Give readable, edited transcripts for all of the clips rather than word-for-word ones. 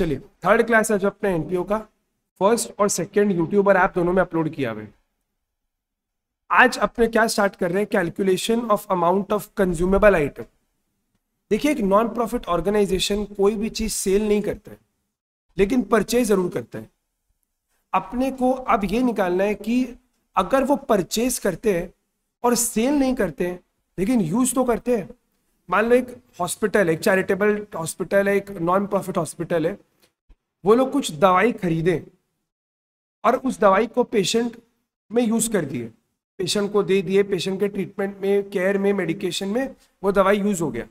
चलिए, third class है जो अपने एनपीओ का, फर्स्ट और सेकंड यूट्यूब और ऐप दोनों में अपलोड किया हुआ है। आज अपने क्या स्टार्ट कर रहे हैं, calculation of amount of consumable item. देखिए, एक नॉन प्रॉफिट ऑर्गेनाइजेशन कोई भी चीज सेल नहीं करता है, लेकिन परचेज जरूर करता है। अपने को अब ये निकालना है कि अगर वो परचेज करते हैं और सेल नहीं करते हैं लेकिन यूज तो करते हैं। मान लो एक हॉस्पिटल है, एक चैरिटेबल हॉस्पिटल है, एक नॉन प्रॉफिट हॉस्पिटल है, वो लोग कुछ दवाई खरीदें और उस दवाई को पेशेंट में यूज कर दिए, पेशेंट को दे दिए, पेशेंट के ट्रीटमेंट में, केयर में, मेडिकेशन में वो दवाई यूज हो गया,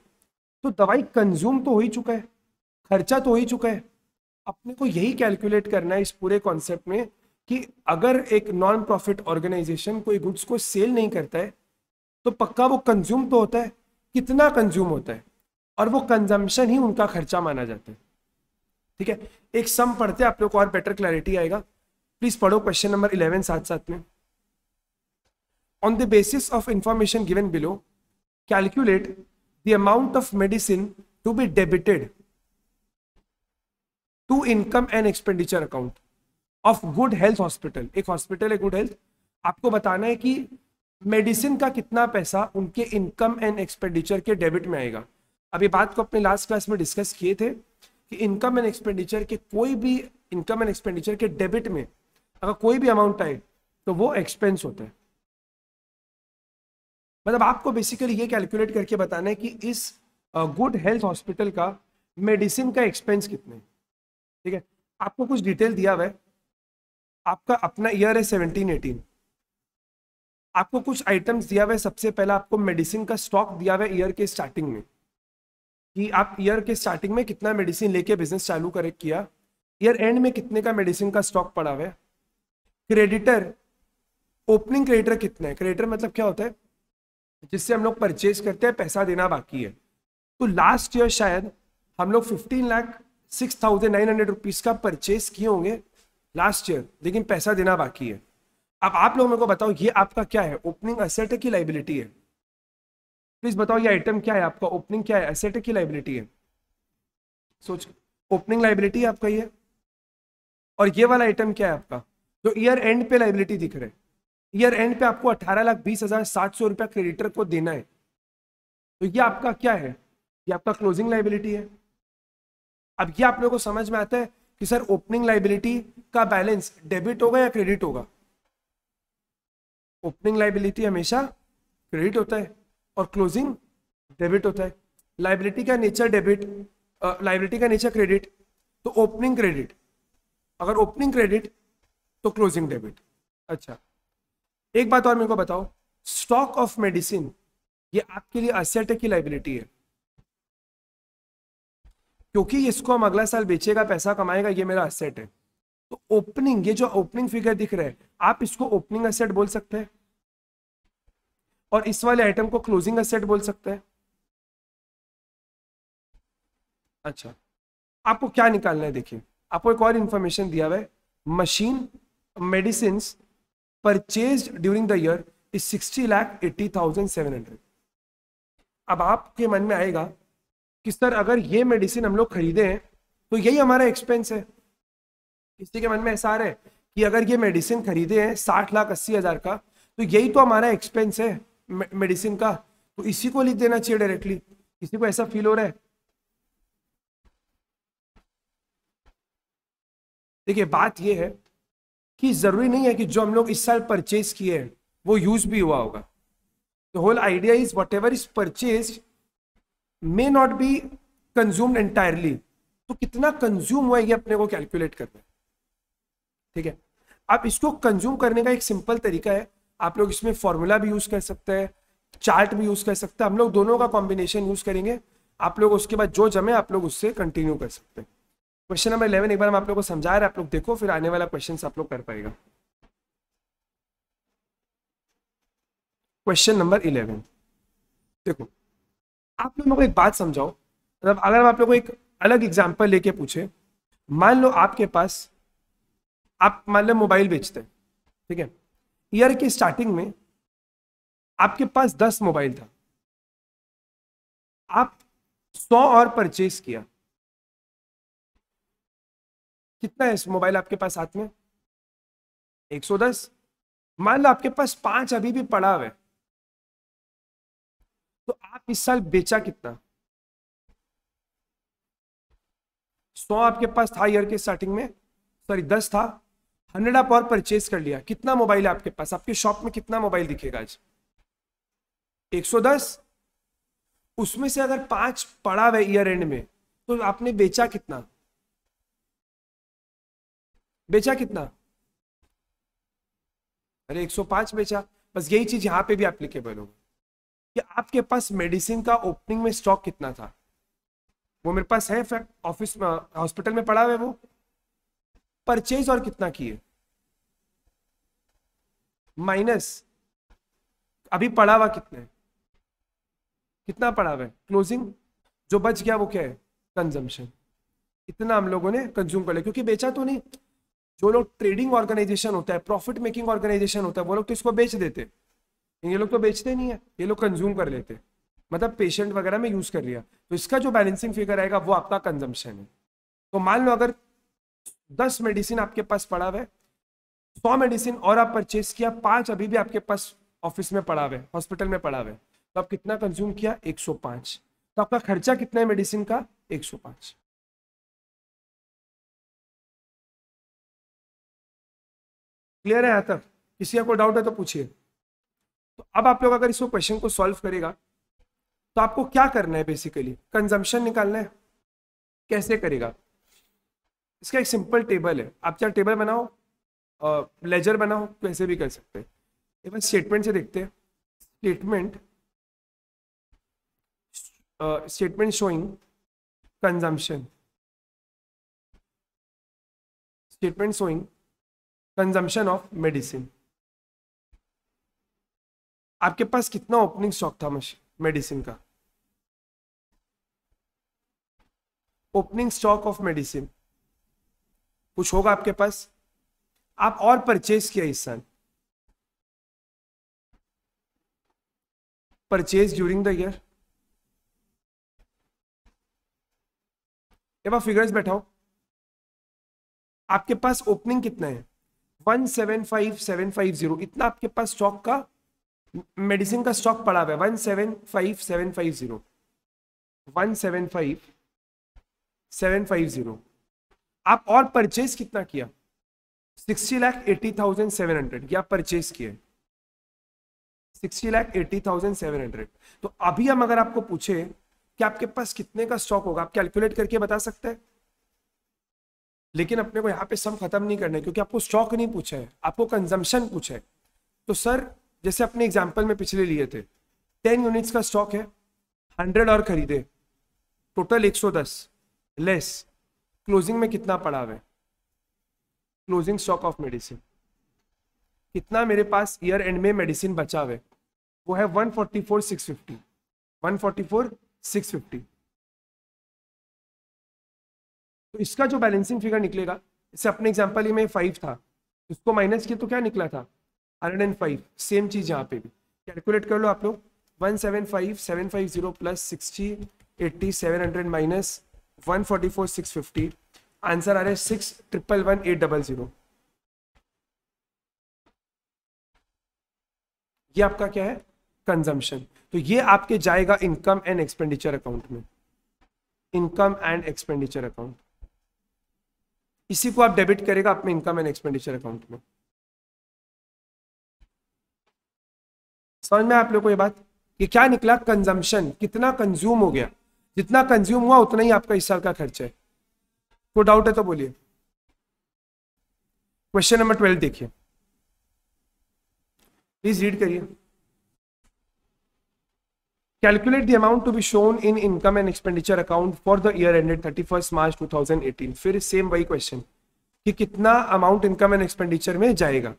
तो दवाई कंज्यूम तो हो ही चुका है, खर्चा तो हो ही चुका है। अपने को यही कैलकुलेट करना है इस पूरे कॉन्सेप्ट में कि अगर एक नॉन प्रॉफिट ऑर्गेनाइजेशन कोई गुड्स को सेल नहीं करता है तो पक्का वो कंज्यूम तो होता है, कितना कंज्यूम होता है, और वो कंजम्पशन ही उनका खर्चा माना जाता है। ठीक है, एक सम पढ़ते हैं, आप लोग को और बेटर क्लैरिटी आएगा। प्लीज पढ़ो क्वेश्चन नंबर 11 साथ साथ में। On the basis of information given below, calculate the amount of medicine to be debited to income and expenditure account of good health hospital. एक हॉस्पिटल है गुड हेल्थ, आपको बताना है कि मेडिसिन का कितना पैसा उनके इनकम एंड एक्सपेंडिचर के डेबिट में आएगा। अभी बात को अपने लास्ट क्लास में डिस्कस किए थे कि इनकम एंड एक्सपेंडिचर के कोई भी इनकम एंड एक्सपेंडिचर के डेबिट में अगर कोई भी अमाउंट आए तो वो एक्सपेंस होता है। मतलब आपको बेसिकली ये कैलकुलेट करके बताना है कि इस गुड हेल्थ हॉस्पिटल का मेडिसिन का एक्सपेंस कितने। ठीक है, आपको कुछ डिटेल दिया हुआ है, आपका अपना ईयर है 17-18, आपको कुछ आइटम्स दिया हुआ है। सबसे पहला आपको मेडिसिन का स्टॉक दिया हुआ है ईयर के स्टार्टिंग में, कि आप ईयर के स्टार्टिंग में कितना मेडिसिन लेके बिजनेस चालू करे किया, ईयर एंड में कितने का मेडिसिन का स्टॉक पड़ा हुआ है। क्रेडिटर, ओपनिंग क्रेडिटर कितना है, क्रेडिटर मतलब क्या होता है, जिससे हम लोग परचेज करते हैं, पैसा देना बाकी है। तो लास्ट ईयर शायद हम लोग 15,06,900 रुपीज का परचेज किए होंगे लास्ट ईयर, लेकिन पैसा देना बाकी है। अब आप लोग मेरे को बताओ, ये आपका क्या है, ओपनिंग एसेट है कि लाइबिलिटी है? प्लीज बताओ, ये आइटम क्या है आपका, ओपनिंग क्या है, एसेट है कि लाइबिलिटी है? सोच, ओपनिंग लाइबिलिटी है आपका ये। और ये वाला आइटम क्या है आपका, जो ईयर एंड पे लाइबिलिटी दिख रहा है? ईयर एंड पे आपको 18,20,700 रुपया क्रेडिटर को देना है, तो ये आपका क्या है, ये आपका क्लोजिंग लाइबिलिटी है। अब ये आप लोगों को समझ में आता है कि सर ओपनिंग लाइबिलिटी का बैलेंस डेबिट होगा या क्रेडिट होगा? ओपनिंग लाइबिलिटी हमेशा क्रेडिट होता है और क्लोजिंग डेबिट होता है। लाइबिलिटी का नेचर डेबिट, लाइबिलिटी का नेचर क्रेडिट, तो ओपनिंग क्रेडिट, अगर ओपनिंग क्रेडिट तो क्लोजिंग डेबिट। अच्छा, एक बात और मेरे को बताओ, स्टॉक ऑफ मेडिसिन ये आपके लिए असेट है कि लाइबिलिटी है? क्योंकि इसको हम अगला साल बेचेगा, पैसा कमाएगा, ये मेरा असेट है। तो ओपनिंग, ये जो ओपनिंग फिगर दिख रहा है, आप इसको ओपनिंग असेट बोल सकते हैं और इस वाले आइटम को क्लोजिंग असेट बोल सकते हैं। अच्छा, आपको क्या निकालना है, देखिए आपको एक और इंफॉर्मेशन दिया हुआ है, machine medicine purchased during the year is 60,80,700। अब आपके मन में आएगा कि सर अगर ये मेडिसिन हम लोग खरीदे हैं तो यही हमारा एक्सपेंस है। किसी के मन में ऐसा आ रहा है कि अगर ये मेडिसिन खरीदे हैं 60,80,000 का, तो यही तो हमारा एक्सपेंस है मेडिसिन का, तो इसी को लिख देना चाहिए डायरेक्टली। किसी को ऐसा फील हो रहा है? देखिए, बात ये है कि जरूरी नहीं है कि जो हम लोग इस साल परचेज किए हैं वो यूज भी हुआ होगा। The whole idea is whatever is purchase may not be consumed entirely, तो कितना कंज्यूम हुआ है ये अपने को कैलकुलेट करना है। ठीक है, अब इसको कंज्यूम करने का एक सिंपल तरीका है, आप लोग इसमें फॉर्मूला भी यूज कर सकते हैं, चार्ट भी यूज कर सकते हैं, हम लोग दोनों का कॉम्बिनेशन यूज करेंगे। आप लोग उसके बाद जो जमे आप लोग उससे कंटिन्यू कर सकते हैं। क्वेश्चन नंबर 11 एक बार हम आप लोग को समझा रहे हैं, आप लोग देखो, फिर आने वाला क्वेश्चन आप लोग कर पाएगा। क्वेश्चन नंबर 11 देखो, आप लोगों को एक बात समझाओ, मतलब अगर आप लोग को एक अलग एग्जांपल लेके पूछे, मान लो आपके पास, आप मान लो मोबाइल बेचते हैं, ठीक है, ईयर की स्टार्टिंग में आपके पास 10 मोबाइल था, आप 100 और परचेज किया, कितना है इस मोबाइल आपके पास हाथ में? 110। मान लो आपके पास 5 अभी भी पड़ा हुआ है, तो आप इस साल बेचा कितना? 100 आपके पास था ईयर के स्टार्टिंग में, सॉरी 10 था, 100 आप और परचेज कर लिया। कितना मोबाइल है आपके पास? आपके शॉप में कितना मोबाइल दिखेगा आज? 110। उसमें से अगर 5 पड़ा हुआ ईयर एंड में, तो आपने बेचा कितना? बेचा कितना? अरे 105 बेचा। बस यही चीज यहां पे भी एप्लीकेबल होगा कि आपके पास मेडिसिन का ओपनिंग में स्टॉक कितना था, वो मेरे पास है, ऑफिस में हॉस्पिटल में पड़ा हुआ है वो। परचेज और कितना किए, माइनस अभी पड़ा हुआ कितना है, कितना पड़ा हुआ है क्लोजिंग, जो बच गया वो क्या है? कंजम्पशन। इतना हम लोगों ने कंज्यूम कर लिया, क्योंकि बेचा तो नहीं। जो लोग ट्रेडिंग ऑर्गेनाइजेशन होता है, प्रॉफिट मेकिंग ऑर्गेनाइजेशन होता है, वो लोग तो इसको बेच देते, ये लोग तो बेचते नहीं है, ये लोग कंज्यूम कर लेते, मतलब पेशेंट वगैरह में यूज कर लिया। तो इसका जो बैलेंसिंग फिगर आएगा वो आपका कंजम्पशन है। तो मान लो अगर 10 मेडिसिन आपके पास पड़ा हुआ है, 100 मेडिसिन और आप परचेज किया, 5 अभी भी आपके पास ऑफिस में पड़ा हुआ है, हॉस्पिटल में पड़ा हुआ है, तो आप कितना कंज्यूम किया? 105। तो आपका खर्चा कितना है मेडिसिन का? 105। क्लियर है यहां तक? किसी का कोई डाउट है तो पूछिए। तो अब आप लोग अगर इसको क्वेश्चन को सॉल्व करेगा, तो आपको क्या करना है? बेसिकली कंजम्पशन निकालना है। कैसे करेगा? इसका एक सिंपल टेबल है, आप चाहे टेबल बनाओ, लेजर बनाओ, तो ऐसे भी कर सकते हैं। एक बार स्टेटमेंट से देखते हैं। Statement showing consumption, statement showing consumption of medicine. आपके पास कितना ओपनिंग स्टॉक था मेडिसिन का? ओपनिंग स्टॉक ऑफ मेडिसिन कुछ होगा आपके पास, आप और परचेज किया इस साल, परचेज ड्यूरिंग द ईयर। एक बार फिगर्स बैठाओ। आपके पास ओपनिंग कितना है? 175,750, इतना आपके पास स्टॉक का मेडिसिन का स्टॉक पड़ा हुआ है। 175,750, 175,750। आप और परचेज कितना किया? 60,80,700, या परचेज किए 60,80,700। तो अभी हम अगर आपको पूछे कि आपके पास कितने का स्टॉक होगा, आप कैलकुलेट करके बता सकते हैं। लेकिन अपने को यहाँ पे सम खत्म नहीं करना है, क्योंकि आपको स्टॉक नहीं पूछा है, आपको कंजम्पशन पूछा है। तो सर जैसे अपने एग्जांपल में पिछले लिए थे, 10 यूनिट्स का स्टॉक है, 100 और खरीदे, टोटल 110 लेस क्लोजिंग में कितना पड़ा हुआ है? क्लोजिंग स्टॉक ऑफ मेडिसिन कितना मेरे पास ईयर एंड में मेडिसिन बचा हुआ है? वो है 144,650, 144,650। तो इसका जो बैलेंसिंग फिगर निकलेगा, इससे अपने एग्जांपल ही में 5 था, इसको माइनस किया तो क्या निकला था? 105। सेम चीज यहाँ पे भी कैलकुलेट कर लो आप लोग। 175,750 प्लस 60,80,700 माइनस 144,650, आंसर आ रहा है 6,111,800। ये आपका क्या है? कंजम्पशन। तो ये आपके जाएगा इनकम एंड एक्सपेंडिचर अकाउंट में, इनकम एंड एक्सपेंडिचर अकाउंट। इसी को आप डेबिट करेगा अपने इनकम एंड एक्सपेंडिचर अकाउंट में। समझ में आप लोग को ये बात? ये क्या निकला? कंजम्पशन, कितना कंज्यूम हो गया, जितना कंज्यूम हुआ उतना ही आपका इस साल का खर्चा है। कोई डाउट है तो बोलिए। क्वेश्चन नंबर 12 देखिए, प्लीज रीड करिए। Calculate the amount to be shown in income and expenditure account for the year ended 31 March 2018। फिर सेम वही क्वेश्चन कि कितना अमाउंट इनकम एंड एक्सपेंडिचर में जाएगा।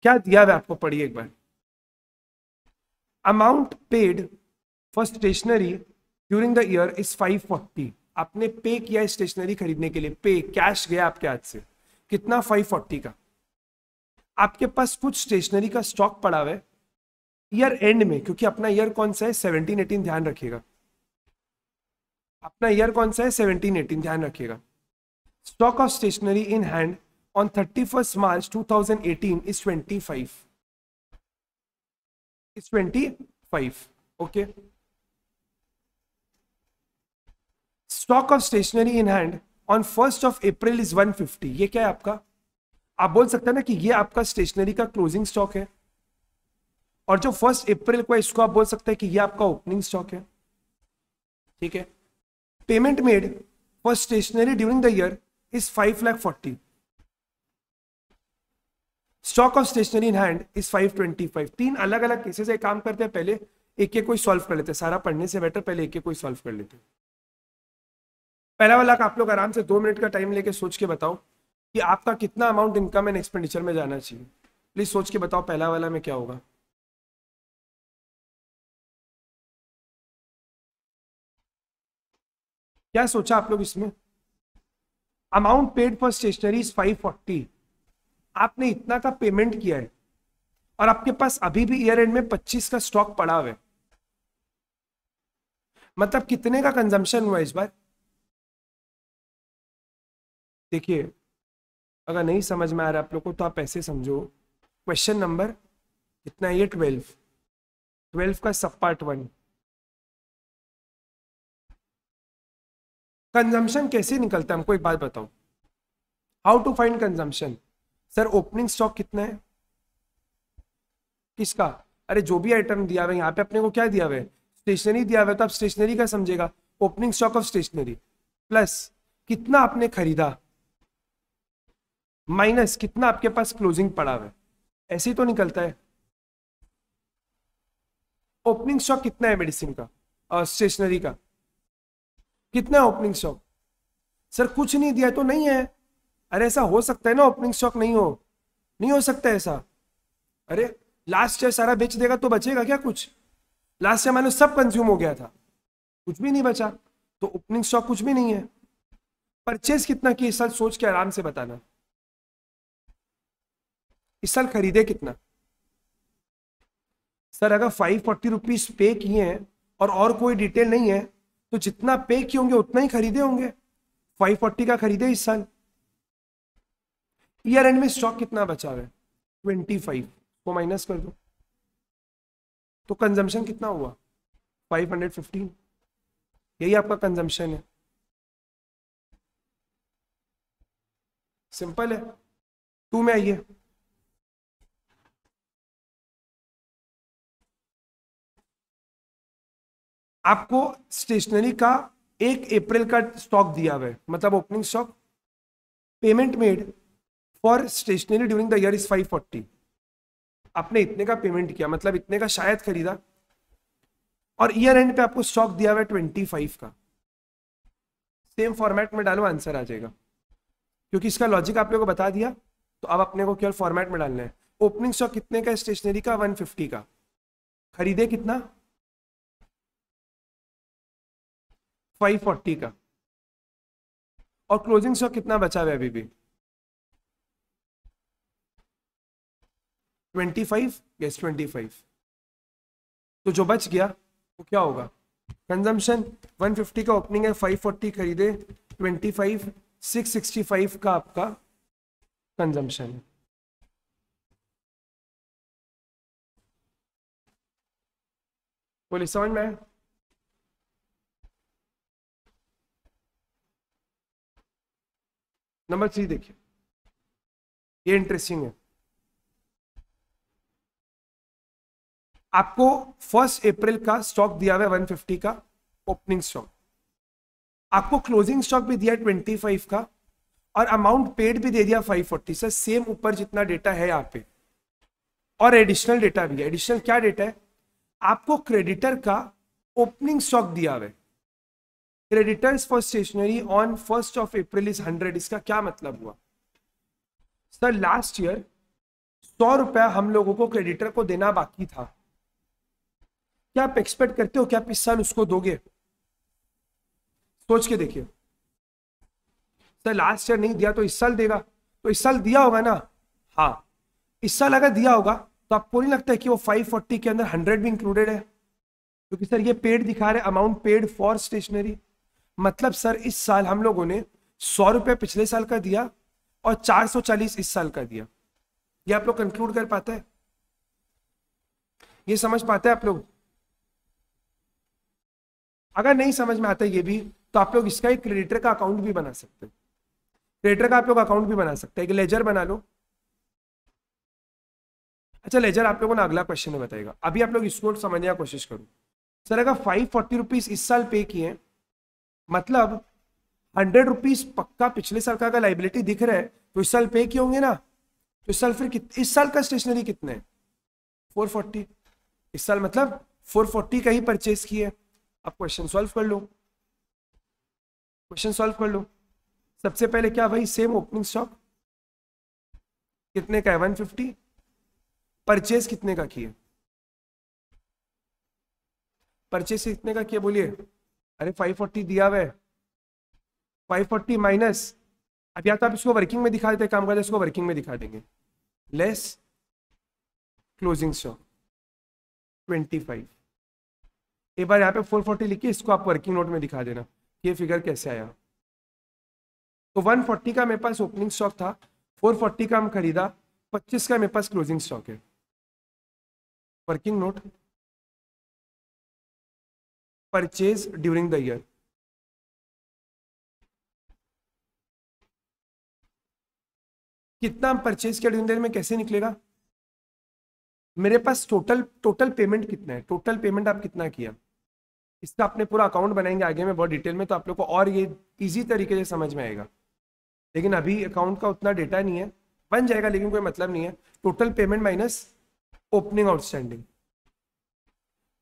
क्या दिया है आपको, पढ़िए एक बार। Amount paid for stationery during the year is 540। आपने पे किया स्टेशनरी खरीदने के लिए, पे कैश गया आपके हाथ से, कितना? 540 का। आपके पास कुछ स्टेशनरी का स्टॉक पड़ा हुआ है ईयर एंड में, क्योंकि अपना ईयर कौन सा है? 17-18, ध्यान रखिएगा। अपना ईयर कौन सा है? 17-18, ध्यान रखिएगा। Stock of stationery in hand on 31st March 2018 is 25. It's 25. Okay. Stock of stationery in hand on 1st of April is 150. ये क्या है आपका? आप बोल सकते हैं ना कि ये आपका स्टेशनरी का क्लोजिंग स्टॉक है, और जो 1st April को है इसको आप बोल सकते हैं कि ये आपका ओपनिंग स्टॉक है. ठीक है. Payment made for stationery during the year is 5,40,000. Stock of stationery in hand is 525. तीन अलग अलग केसेस है. काम करते हैं, पहले एक एक कोई सॉल्व कर लेते हैं. सारा पढ़ने से बेटर पहले एक एक कोई सॉल्व कर लेते हैं. पहला वाला का आप लोग आराम से 2 मिनट का टाइम लेके सोच के बताओ कि आपका कितना अमाउंट इनकम एंड एक्सपेंडिचर में जाना चाहिए. प्लीज सोच के बताओ पहला वाला में क्या होगा. क्या सोचा आप लोग इसमें? Amount paid for stationery is 540. आपने इतना का पेमेंट किया है और आपके पास अभी भी ईयर एंड में 25 का स्टॉक पड़ा हुआ है. मतलब कितने का कंजम्पशन हुआ इस बार? देखिए, अगर नहीं समझ में आ रहा आप लोग को तो आप ऐसे समझो. क्वेश्चन नंबर कितना है ये? 12 का सब पार्ट 1. कंजम्पशन कैसे निकलता है हमको एक बात बताओ. How to find consumption? Sir opening stock कितना है किसका? अरे जो भी आइटम दिया हुआ है यहाँ पे अपने को क्या दिया हुआ है? स्टेशनरी दिया हुआ है, तो आप स्टेशनरी का समझेगा. Opening stock of stationery plus कितना आपने खरीदा माइनस कितना आपके पास क्लोजिंग पड़ा हुआ है. ऐसे ही तो निकलता है. ओपनिंग स्टॉक कितना है मेडिसिन का और स्टेशनरी का? कितना है ओपनिंग स्टॉक? सर कुछ नहीं दिया तो नहीं है. अरे ऐसा हो सकता है ना ओपनिंग स्टॉक नहीं हो? नहीं हो सकता ऐसा. अरे लास्ट ईयर सारा बेच देगा तो बचेगा क्या कुछ? लास्ट ईयर मैंने सब कंज्यूम हो गया था, कुछ भी नहीं बचा, तो ओपनिंग स्टॉक कुछ भी नहीं है. परचेज कितना किया इस साल? सोच के आराम से बताना. इस साल खरीदे कितना? सर अगर 540 रुपीज पे किए हैं और कोई डिटेल नहीं है तो जितना पे किए होंगे उतना ही खरीदे होंगे. 540 का खरीदे इस साल. ईयर एंड में स्टॉक कितना बचा है? 25 को माइनस कर दो तो कंजम्पशन कितना हुआ? 515. यही आपका कंजम्पशन है. सिंपल है. 2 में आइए. आपको स्टेशनरी का 1 अप्रैल का स्टॉक दिया हुआ है, मतलब opening stock. Payment made for stationery during the year is 540. आपने इतने का पेमेंट किया, मतलब इतने का शायद खरीदा, और ईयर एंड पे आपको स्टॉक दिया हुआ है 25 का. सेम फॉर्मेट में डालो, आंसर आ जाएगा. क्योंकि इसका लॉजिक आप लोगों को बता दिया तो अब अपने को केवल फॉर्मेट में डालना है. ओपनिंग स्टॉक कितने का है स्टेशनरी का? 150 का. खरीदे कितना? 540 का. और क्लोजिंग स्टॉक कितना बचा हुआ है अभी भी? 25. यस 25. तो जो बच गया वो क्या होगा? कंजम्पशन. 150 का ओपनिंग है, 540 खरीदे, 25, 665 का आपका कंजम्पशन है. बोलिए समझ में आया? नंबर 3 देखिए, ये इंटरेस्टिंग है. आपको 1 अप्रैल का स्टॉक दिया हुआ है 150 का ओपनिंग स्टॉक. आपको क्लोजिंग स्टॉक भी दिया 25 का और अमाउंट पेड भी दे दिया 540. सर सेम ऊपर जितना डेटा है यहाँ पे, और एडिशनल डेटा भी है. एडिशनल क्या डेटा है? आपको क्रेडिटर का ओपनिंग स्टॉक दिया हुआ है. Creditors for stationery on 1 April is 100. इसका क्या मतलब हुआ? सर लास्ट ईयर 100 रुपया हम लोगों को क्रेडिटर को देना बाकी था. क्या आप एक्सपेक्ट करते हो कि आप इस साल उसको दोगे? सोच के देखिए. सर लास्ट ईयर नहीं दिया तो इस साल देगा, तो इस साल दिया होगा ना? हाँ, इस साल अगर दिया होगा तो आपको नहीं लगता है कि वो 540 के अंदर 100 भी इंक्लूडेड है? क्योंकि सर ये पेड दिखा रहे, अमाउंट पेड फॉर स्टेशनरी. मतलब सर इस साल हम लोगों ने 100 रुपये पिछले साल का दिया और 440 इस साल का दिया। ये आप लोग कंक्लूड कर पाते हैं? ये समझ पाते हैं आप लोग? अगर नहीं समझ में आता ये भी, तो आप लोग इसका एक क्रेडिटर का अकाउंट भी बना सकते हैं। क्रेडिटर का आप लोग अकाउंट भी बना सकते हैं, एक लेजर बना लो। अच्छा, लेजर आप लोगों ने अगला क्वेश्चन में बताएगा, अभी आप लोग इसको समझने की कोशिश करो। सर अगर 540 रुपीज इस साल पे किए, मतलब 100 रुपीज पक्का पिछले साल का अगर लाइबिलिटी दिख रहा है तो इस साल पे किए होंगे ना, तो इस साल फिर इस साल का स्टेशनरी कितने है? 440। इस साल मतलब 440 का ही परचेज किए। अब क्वेश्चन सॉल्व कर लो, क्वेश्चन सॉल्व कर लो। सबसे पहले क्या भाई, सेम ओपनिंग स्टॉक कितने का है? 150। परचेज कितने का किए? परचेज कितने का किए बोलिए? अरे 540 दिया हुआ है, 540 माइनस, अब या तो आप इसको वर्किंग में दिखा देते, काम करते इसको वर्किंग में दिखा देंगे, लेस क्लोजिंग स्टॉक 25। एक बार यहाँ पे 440 लिखिए, इसको आप वर्किंग नोट में दिखा देना ये फिगर कैसे आया। तो 140 का मेरे पास ओपनिंग स्टॉक था, 440 का हम खरीदा, 25 का मेरे पास क्लोजिंग स्टॉक है। Working note, purchase during the year, कितना परचेज किया ड्यूरिंग द ईयर में कैसे निकलेगा? मेरे पास टोटल पेमेंट कितना है, टोटल पेमेंट आप कितना किया, इसका अपने पूरा अकाउंट बनाएंगे आगे में बहुत डिटेल में, तो आप लोग को और ये इजी तरीके से समझ में आएगा। लेकिन अभी अकाउंट का उतना डेटा नहीं है, बन जाएगा लेकिन कोई मतलब नहीं है। Total payment minus opening outstanding,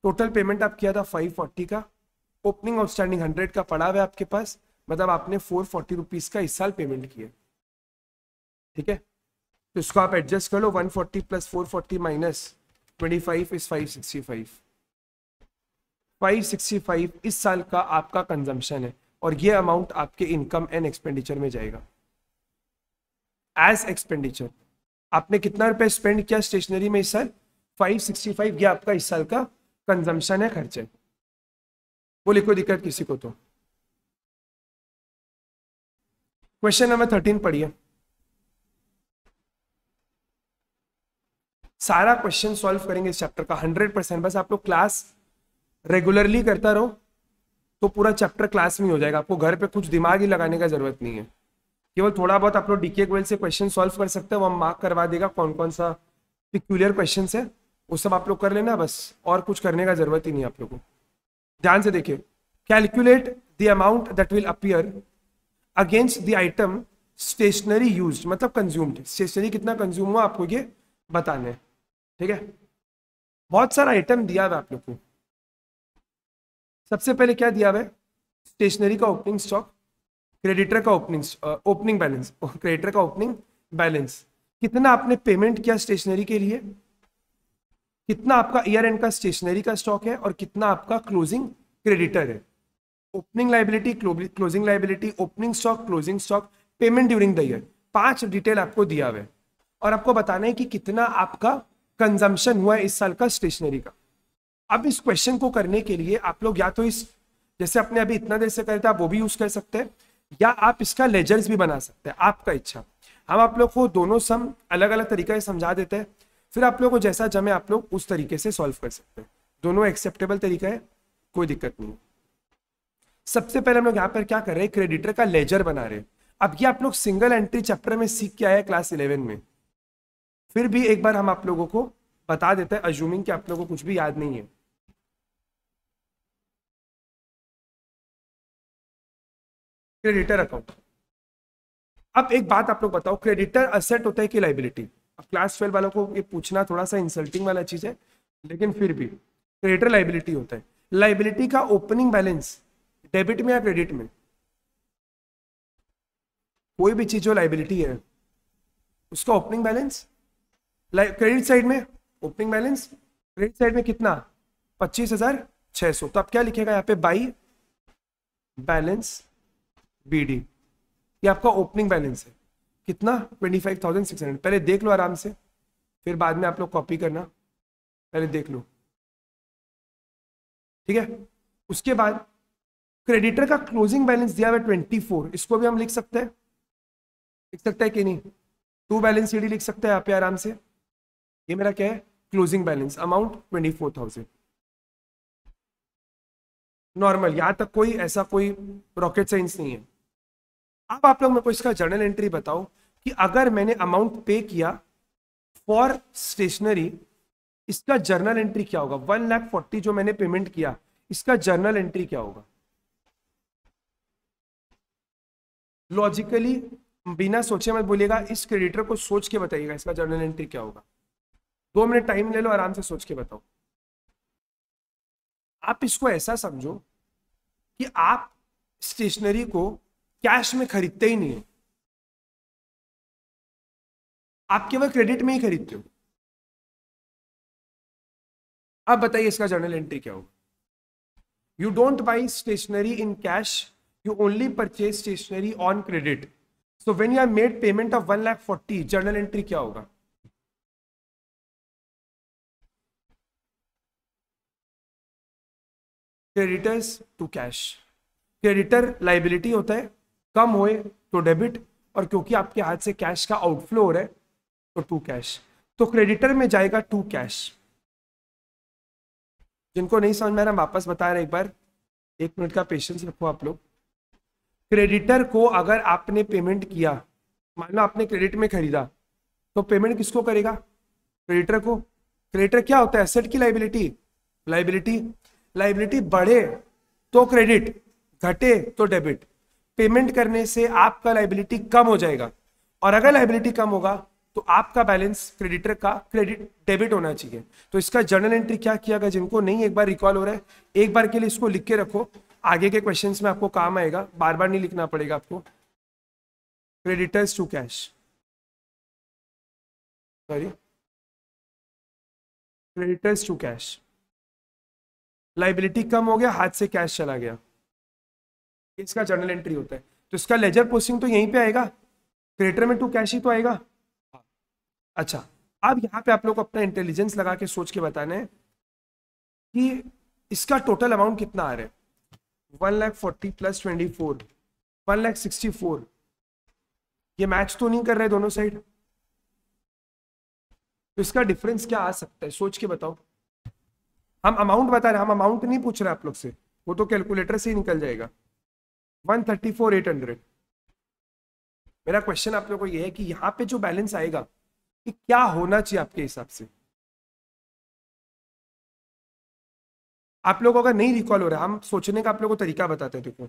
total payment आप किया था 540 का, ओपनिंग आउटस्टैंडिंग 100 का पड़ा हुआ है आपके पास, मतलब आपने 440 रुपीज का इस साल पेमेंट किया। ठीक है, तो इसको आप एडजस्ट कर लो, 140 प्लस 440 माइनस 25 इज 565। 565 इस साल का आपका कंजम्पशन है, और ये अमाउंट आपके इनकम एंड एक्सपेंडिचर में जाएगा एज एक्सपेंडिचर। आपने कितना रुपए स्पेंड किया स्टेशनरी में इस साल? 565, ये आपका इस साल का कंजम्पशन है, खर्चे। बोले कोई दिक्कत किसी को? तो क्वेश्चन नंबर 13 पढ़िए। सारा क्वेश्चन सॉल्व करेंगे इस चैप्टर का 100%। बस आप लोग क्लास रेगुलरली करता रहो तो पूरा चैप्टर क्लास में हो जाएगा, आपको घर पे कुछ दिमाग ही लगाने का जरूरत नहीं है। केवल थोड़ा बहुत आप लोग डीके गोयल से क्वेश्चन सॉल्व कर सकते हैं, वो हम मार्क करवा देगा कौन कौन सा पिक्यूलियर क्वेश्चन है, वो सब आप लोग कर लेना बस, और कुछ करने का जरूरत ही नहीं आप लोगों को। ध्यान से देखिए, calculate the amount that will appear against the item stationery used, मतलब कंज्यूम्ड, स्टेशनरी कितना कंज्यूम हुआ आपको ये बताना है। ठीक है, बहुत सारा आइटम दिया हुआ आप लोग को। सबसे पहले क्या दिया हुआ है? स्टेशनरी का ओपनिंग स्टॉक, क्रेडिटर का ओपनिंग बैलेंस, क्रेडिटर का ओपनिंग बैलेंस, कितना आपने पेमेंट किया स्टेशनरी के लिए, कितना आपका ईयर एंड का स्टेशनरी का स्टॉक है, और कितना आपका क्लोजिंग क्रेडिटर है। Opening liability, closing liability, opening stock, closing stock, payment during the year, 5 detail आपको दिया हुआ है, और आपको बताना है कि कितना आपका कंजम्पशन हुआ है इस साल का स्टेशनरी का। अब इस क्वेश्चन को करने के लिए आप लोग या तो इस, जैसे अपने अभी इतना देर से करे थे, आप वो भी यूज कर सकते हैं, या आप इसका लेजर्स भी बना सकते हैं, आपका इच्छा। हम आप लोग को दोनों सम अलग अलग तरीके से समझा देते हैं, फिर आप लोग को जैसा जमे आप लोग उस तरीके से सॉल्व कर सकते हैं। दोनों एक्सेप्टेबल तरीका है, कोई दिक्कत नहीं है। सबसे पहले हम लोग यहाँ पर क्या कर रहे हैं, क्रेडिटर का लेजर बना रहे हैं। अब ये आप लोग सिंगल एंट्री चैप्टर में सीख के आए क्लास 11 में, फिर भी एक बार हम आप लोगों को बता देते हैं, अज्यूमिंग कि आप लोगों को कुछ भी याद नहीं है। क्रेडिटर अकाउंट, अब एक बात आप लोग बताओ, क्रेडिटर असेट होता है कि लाइबिलिटी? अब क्लास 12 वालों को ये पूछना थोड़ा सा इंसल्टिंग वाला चीज है, लेकिन फिर भी क्रेडिटर लाइबिलिटी होता है। लाइबिलिटी का ओपनिंग बैलेंस डेबिट में या क्रेडिट में? कोई भी चीज जो लाइबिलिटी है उसका ओपनिंग बैलेंस, क्रेडिट साइड में ओपनिंग बैलेंस, क्रेडिट साइड में कितना? 25,600। तो आप क्या लिखेगा यहाँ पे? बाई बैलेंस बीडी, ये आपका ओपनिंग बैलेंस है, कितना? 25,600। पहले देख लो आराम से, फिर बाद में आप लोग कॉपी करना, पहले देख लो। ठीक है, उसके बाद क्रेडिटर का क्लोजिंग बैलेंस दिया हुआ है 24, इसको भी हम लिख सकते हैं, लिख सकते हैं कि नहीं? टू बैलेंस शीट लिख सकते हैं यहाँ पे आराम से। ये मेरा क्या है? Closing balance, amount 24,000। नॉर्मल, यहां तक कोई ऐसा कोई रॉकेट साइंस नहीं है। अब आप लोग मेरे को इसका जर्नल एंट्री बताओ कि अगर मैंने अमाउंट पे किया फॉर स्टेशनरी, इसका जर्नल एंट्री क्या होगा? 1,40,000 जो मैंने पेमेंट किया, इसका जर्नल एंट्री क्या होगा? लॉजिकली बिना सोचे मत बोलिएगा, इस क्रेडिटर को सोच के बताइएगा इसका जर्नल एंट्री क्या होगा। 2 मिनट टाइम ले लो, आराम से सोच के बताओ। आप इसको ऐसा समझो कि आप स्टेशनरी को कैश में खरीदते ही नहीं हो, आप केवल क्रेडिट में ही खरीदते हो। आप बताइए इसका जर्नल एंट्री क्या होगा? You don't buy stationery in cash, you only purchase stationery on credit. So when you have made payment of 1,40,000, journal entry क्या होगा? Creditors to cash. Creditor liability होता है, कम होए तो डेबिट, और क्योंकि आपके हाथ से कैश का आउटफ्लो हो रहा है तो टू कैश, तो क्रेडिटर में जाएगा टू कैश। जिनको नहीं समझ में आ रहा वापस बता रहे एक बार, 1 मिनट का पेशेंस रखो आप लोग। क्रेडिटर को अगर आपने पेमेंट किया, मान लो आपने क्रेडिट में खरीदा, तो पेमेंट किसको करेगा? क्रेडिटर को। क्रेडिटर क्या होता है? एसेट की लाइबिलिटी। लाइबिलिटी बढ़े तो क्रेडिट, घटे तो डेबिट। पेमेंट करने से आपका लाइबिलिटी कम हो जाएगा, और अगर लाइबिलिटी कम होगा तो आपका बैलेंस क्रेडिटर का क्रेडिट डेबिट होना चाहिए। तो इसका जर्नल एंट्री क्या किया गया? जिनको नहीं एक बार रिकॉल हो रहा है, एक बार के लिए इसको लिख के रखो, आगे के क्वेश्चंस में आपको काम आएगा, बार बार नहीं लिखना पड़ेगा आपको। Creditors to cash, sorry, creditors to cash. Liability कम हो गया, हाथ से कैश चला गया, इसका जर्नल एंट्री होता है। तो इसका लेजर पोस्टिंग तो यहीं पे आएगा, क्रेडिटर में टू कैश ही तो आएगा। अच्छा, अब यहाँ पे आप लोग को अपना इंटेलिजेंस लगा के सोच के बताना है कि इसका टोटल अमाउंट कितना आ रहा है। 1,40,000 प्लस 24, 1,64,000। ये मैच तो नहीं कर रहे दोनों साइड, तो इसका डिफरेंस क्या आ सकता है? सोच के बताओ। हम अमाउंट बता रहे हैं, हम अमाउंट नहीं पूछ रहे आप लोग से, वो तो कैलकुलेटर से ही निकल जाएगा। 134,800। मेरा क्वेश्चन आप लोगों को ये है कि यहाँ पे जो बैलेंस आएगा कि क्या होना चाहिए आपके हिसाब से? आप लोग अगर नहीं रिकॉल हो रहा, हम सोचने का आप लोगों को तरीका बताते हैं। देखो,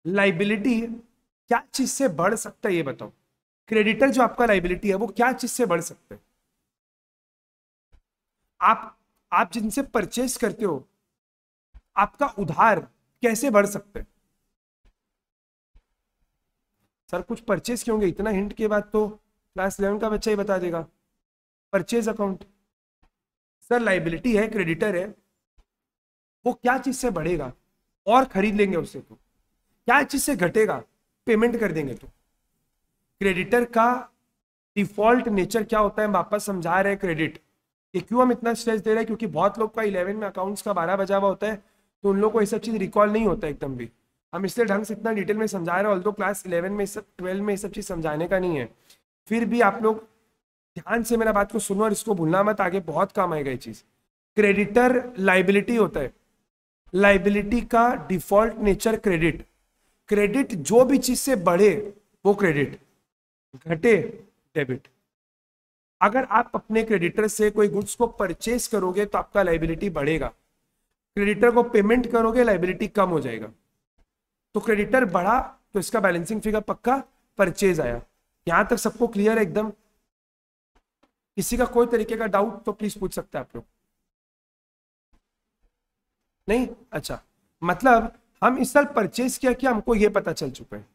लाइबिलिटी क्या चीज से बढ़ सकता है ये बताओ। क्रेडिटर जो आपका लाइबिलिटी है वो क्या चीज से बढ़ सकता है? आप जिनसे परचेस करते हो, आपका उधार कैसे बढ़ सकता है? सर कुछ परचेस क्यों होंगे? इतना हिंट के बाद तो क्लास 11 का बच्चा ही बता देगा। Purchase account. सर लाइबिलिटी है, क्रेडिटर है, वो क्या चीज से बढ़ेगा? और खरीद लेंगे उससे तो। क्या चीज से घटेगा? पेमेंट कर देंगे तो। क्रेडिटर का डिफॉल्ट नेचर क्या होता है? वापस समझा रहे हैं क्रेडिट। ये क्यों हम इतना स्ट्रेस दे रहे हैं? क्योंकि बहुत लोग का 11 में अकाउंट्स का 12 बजा हुआ होता है, तो उन लोग को ये सब चीज रिकॉल नहीं होता एकदम भी। हम इसलिए ढंग से इतना डिटेल में समझा रहे हैं, ऑल्दो क्लास 11 में सब 12 में ये सब चीज समझाने का नहीं है। फिर भी आप लोग ध्यान से मेरा बात को सुनो और इसको भूलना मत, आगे बहुत काम आएगा ये चीज। क्रेडिटर लाइबिलिटी होता है, लाइबिलिटी का डिफॉल्ट नेचर क्रेडिट। क्रेडिट जो भी चीज से बढ़े वो क्रेडिट, घटे डेबिट। अगर आप अपने क्रेडिटर से कोई गुड्स को परचेस करोगे तो आपका लाइबिलिटी बढ़ेगा, क्रेडिटर को पेमेंट करोगे लाइबिलिटी कम हो जाएगा। तो क्रेडिटर बढ़ा तो इसका बैलेंसिंग फिगर पक्का परचेज आया। यहां तक सबको क्लियर है एकदम? किसी का कोई तरीके का डाउट तो प्लीज पूछ सकते हैं आप लोग। नहीं? अच्छा, मतलब हम इस साल परचेज किया कि हमको ये पता चल चुका है।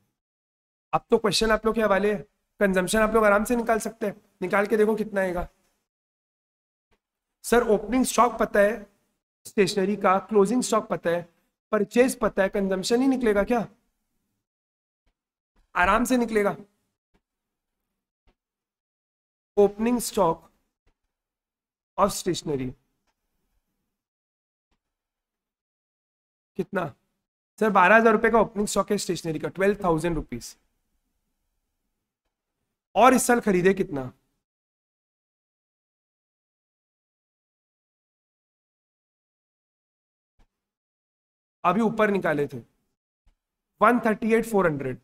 अब तो क्वेश्चन आप लोग के हवाले है, कंजम्पशन आप लोग आराम से निकाल सकते हैं। निकाल के देखो कितना आएगा। सर ओपनिंग स्टॉक पता है स्टेशनरी का, क्लोजिंग स्टॉक पता है, परचेज पता है, कंजम्पशन ही निकलेगा क्या? आराम से निकलेगा। ओपनिंग स्टॉक ऑफ स्टेशनरी कितना? सर 12,000 रुपए का ओपनिंग स्टॉक है स्टेशनरी का, 12,000 रुपीज। और इस साल खरीदे कितना? अभी ऊपर निकाले थे 138,400,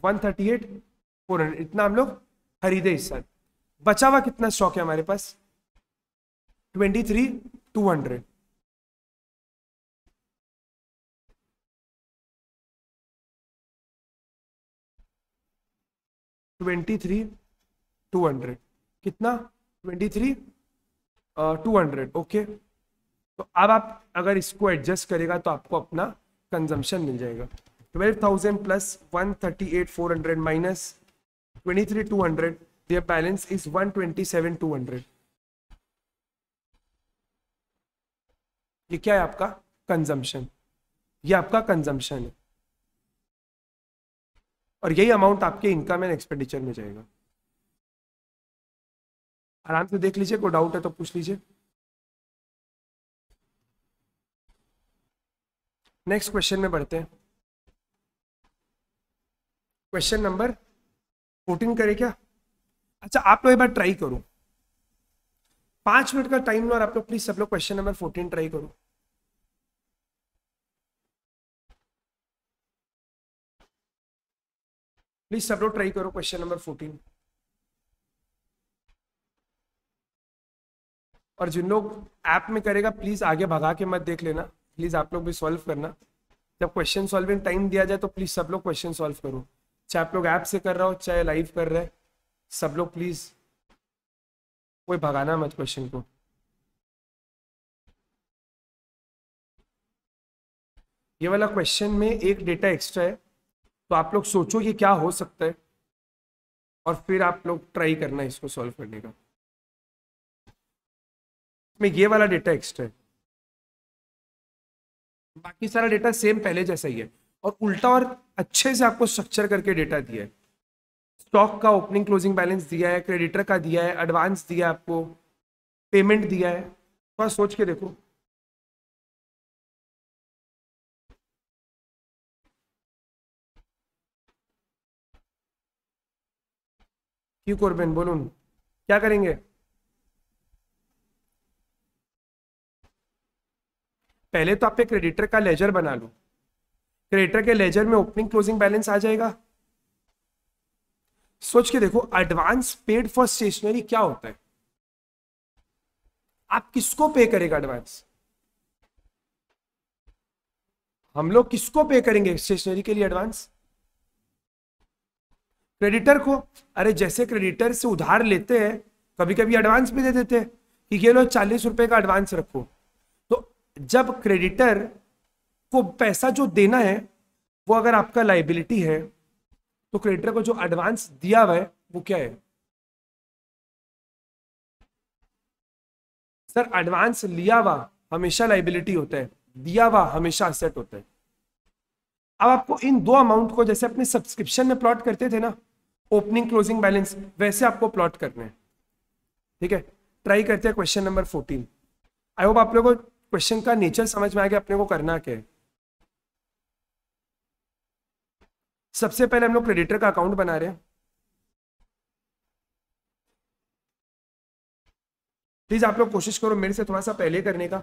138,400 इतना हम लोग खरीदे इस साल। बचा हुआ कितना स्टॉक है हमारे पास? 23,200। 23,200 कितना? 23,200। ओके, तो अब आप अगर इसको एडजस्ट करेगा तो आपको अपना कंजम्पशन मिल जाएगा। 12,000 plus 138,400 minus 23,200, their balance is 127,200। ये क्या है आपका? कंजम्पशन। ये आपका कंजम्पशन है, और यही अमाउंट आपके इनकम एंड एक्सपेंडिचर में जाएगा। आराम से देख लीजिए, कोई डाउट है तो पूछ लीजिए। नेक्स्ट क्वेश्चन में बढ़ते हैं। क्वेश्चन नंबर 14 करें क्या? अच्छा, आप लोग एक बार ट्राई करो, 5 मिनट का टाइम लो और आप लोग प्लीज सब लोग क्वेश्चन नंबर 14 ट्राई करो। प्लीज सब लोग ट्राई करो क्वेश्चन नंबर 14। और जिन लोग ऐप में करेगा प्लीज आगे भगा के मत देख लेना, प्लीज आप लोग भी सॉल्व करना। जब क्वेश्चन सॉल्विंग टाइम दिया जाए तो प्लीज सब लोग क्वेश्चन सॉल्व करो, चाहे आप लोग ऐप से कर रहे हो चाहे लाइव कर रहे हैं, सब लोग प्लीज, कोई भगाना मत क्वेश्चन को। ये वाला क्वेश्चन में एक डेटा एक्स्ट्रा है, तो आप लोग सोचो कि क्या हो सकता है और फिर आप लोग ट्राई करना इसको सॉल्व करने का। इसमें ये वाला डेटा एक्स्ट्रा है, बाकी सारा डेटा सेम पहले जैसा ही है, और उल्टा और अच्छे से आपको स्ट्रक्चर करके डेटा दिया है। स्टॉक का ओपनिंग क्लोजिंग बैलेंस दिया है, क्रेडिटर का दिया है, एडवांस दिया है, आपको पेमेंट दिया है। थोड़ा सोच के देखो। क्यों करबेन बोलून, क्या करेंगे? पहले तो आप एक क्रेडिटर का लेजर बना लो, क्रेडिटर के लेजर में ओपनिंग क्लोजिंग बैलेंस आ जाएगा। सोच के देखो, एडवांस पेड फॉर स्टेशनरी क्या होता है? आप किसको पे करेगा एडवांस? हम लोग किसको पे करेंगे स्टेशनरी के लिए एडवांस? क्रेडिटर को। अरे जैसे क्रेडिटर से उधार लेते हैं, कभी कभी एडवांस भी दे देते हैं कि ये लो 40 रुपए का एडवांस रखो। तो जब क्रेडिटर को पैसा जो देना है वो अगर आपका लाइबिलिटी है, तो क्रेडिटर को जो एडवांस दिया हुआ है वो क्या है? सर एडवांस लिया हुआ हमेशा लाइबिलिटी होता है, दिया हुआ हमेशा असेट होता है। अब आपको इन दो अमाउंट को जैसे अपने सब्सक्रिप्शन में प्लॉट करते थे ना, ओपनिंग क्लोजिंग बैलेंस, वैसे आपको प्लॉट करना है। ठीक है, ट्राई करते हैं क्वेश्चन नंबर 14। आई होप आप लोगों को क्वेश्चन का नेचर समझ में आ गया, अपने को करना क्या है। सबसे पहले हम लोग क्रेडिटर का अकाउंट बना रहे हैं। प्लीज आप लोग कोशिश करो मेरे से थोड़ा सा पहले करने का,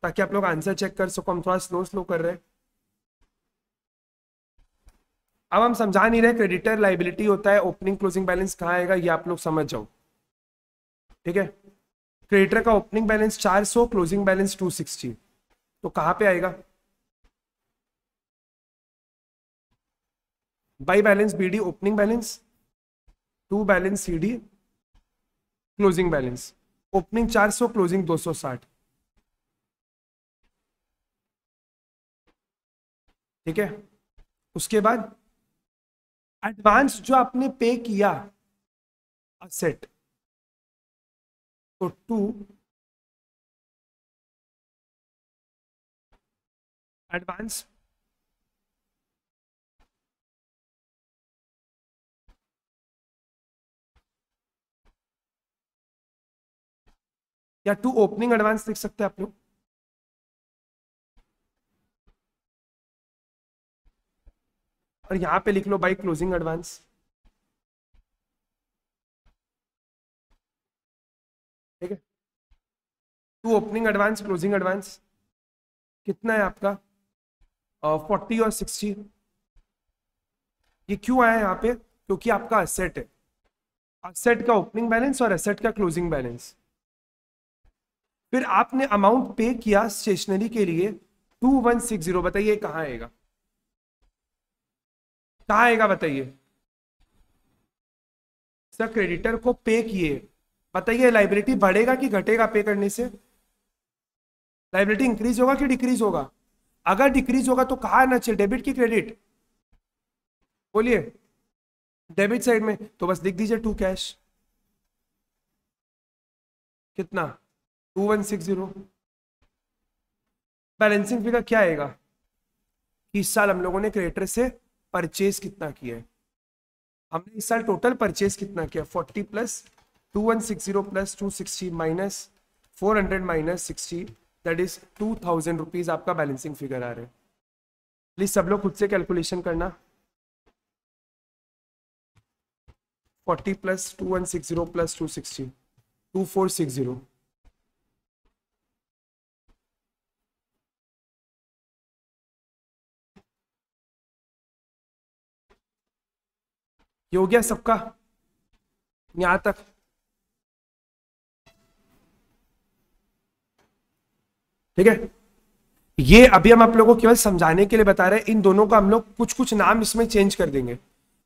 ताकि आप लोग आंसर चेक कर सको। हम थोड़ा स्लो स्लो कर रहे हैं। अब हम समझा नहीं रहे क्रेडिटर लाइबिलिटी होता है, ओपनिंग क्लोजिंग बैलेंस कहाँ आएगा ये आप लोग समझ जाओ। ठीक है, क्रेडिटर का ओपनिंग बैलेंस 400, क्लोजिंग बैलेंस 260, तो कहां पे आएगा? By balance BD opening balance, to balance CD closing balance. Opening 400, closing 260। ठीक है, उसके बाद एडवांस जो आपने पे किया असेट, तो टू एडवांस या टू ओपनिंग एडवांस लिख सकते हैं आप लोग। और यहां पे लिख लो बाई क्लोजिंग एडवांस। ठीक है, to opening advance closing advance कितना है आपका 40 और 60। ये क्यों आया यहाँ पे, क्योंकि आपका असेट है, असेट का ओपनिंग बैलेंस और असेट का क्लोजिंग बैलेंस। फिर आपने अमाउंट पे किया स्टेशनरी के लिए 2160, बताइए कहां आएगा, कहां आएगा बताइए। सर क्रेडिटर को पे किए, बताइए लाइबिलिटी बढ़ेगा कि घटेगा पे करने से, लाइबिलिटी इंक्रीज होगा कि डिक्रीज होगा। अगर डिक्रीज होगा तो कहा आना चाहिए, डेबिट की क्रेडिट, बोलिए। डेबिट साइड में, तो बस लिख दीजिए टू कैश, कितना 2160। बैलेंसिंग फिगर क्या आएगा कि इस साल हम लोगों ने क्रेडिटर से परचेज कितना किया है, हमने इस साल टोटल परचेज कितना किया, 40 plus 2160 plus 260 minus 400 minus 60, that is 2000 rupees आपका बैलेंसिंग फिगर आ रहा है। प्लीज सब लोग खुद से कैलकुलेशन करना। 40 प्लस 2160 प्लस 260 2460। ये हो गया सबका यहां तक। ठीक है, ये अभी हम आप लोगों को केवल समझाने के लिए बता रहे हैं, इन दोनों का हम लोग कुछ कुछ नाम इसमें चेंज कर देंगे।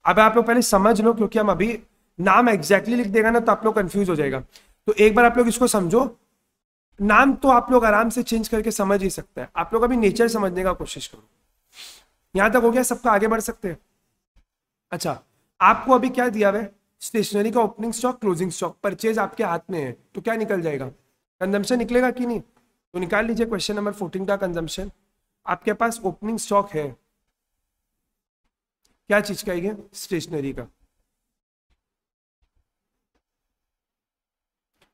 अब आप लोग पहले समझ लो, क्योंकि हम अभी नाम एग्जैक्टली लिख देगा ना तो आप लोग कंफ्यूज हो जाएगा। तो एक बार आप लोग इसको समझो, नाम तो आप लोग आराम से चेंज करके समझ ही सकते हैं, आप लोग अभी नेचर समझने का कोशिश करो। यहां तक हो गया सबका, आगे बढ़ सकते हैं। अच्छा, आपको अभी क्या दिया हुआ है, स्टेशनरी का opening stock closing stock, purchase आपके हाथ में है, तो क्या निकल जाएगा, कंजम्पशन निकलेगा कि नहीं, तो निकाल लीजिए क्वेश्चन नंबर 14 का कंजम्पशन। आपके पास ओपनिंग स्टॉक है क्या चीज का, ये स्टेशनरी का।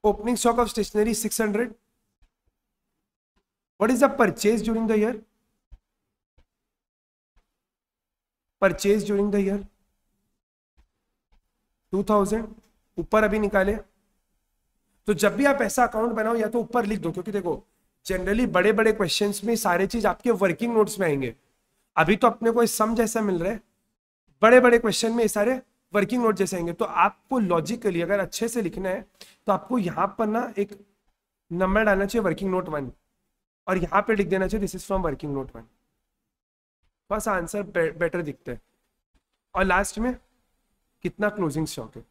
Opening stock of stationery 600। What is the purchase during the year, purchase during the year 2000, ऊपर अभी निकाले। तो जब भी आप ऐसा अकाउंट बनाओ या तो ऊपर लिख दो, क्योंकि देखो जनरली बड़े बड़े क्वेश्चंस में सारे चीज आपके वर्किंग नोट्स में आएंगे। अभी तो अपने को सम जैसा मिल रहा है, बड़े बड़े क्वेश्चन में ये सारे वर्किंग नोट जैसे आएंगे। तो आपको लॉजिकली अगर अच्छे से लिखना है तो आपको यहाँ पर ना एक नंबर डालना चाहिए वर्किंग नोट 1, और यहाँ पे लिख देना चाहिए this is from working note 1, बस आंसर बेटर दिखता है। और लास्ट में कितना क्लोजिंग स्टॉक है,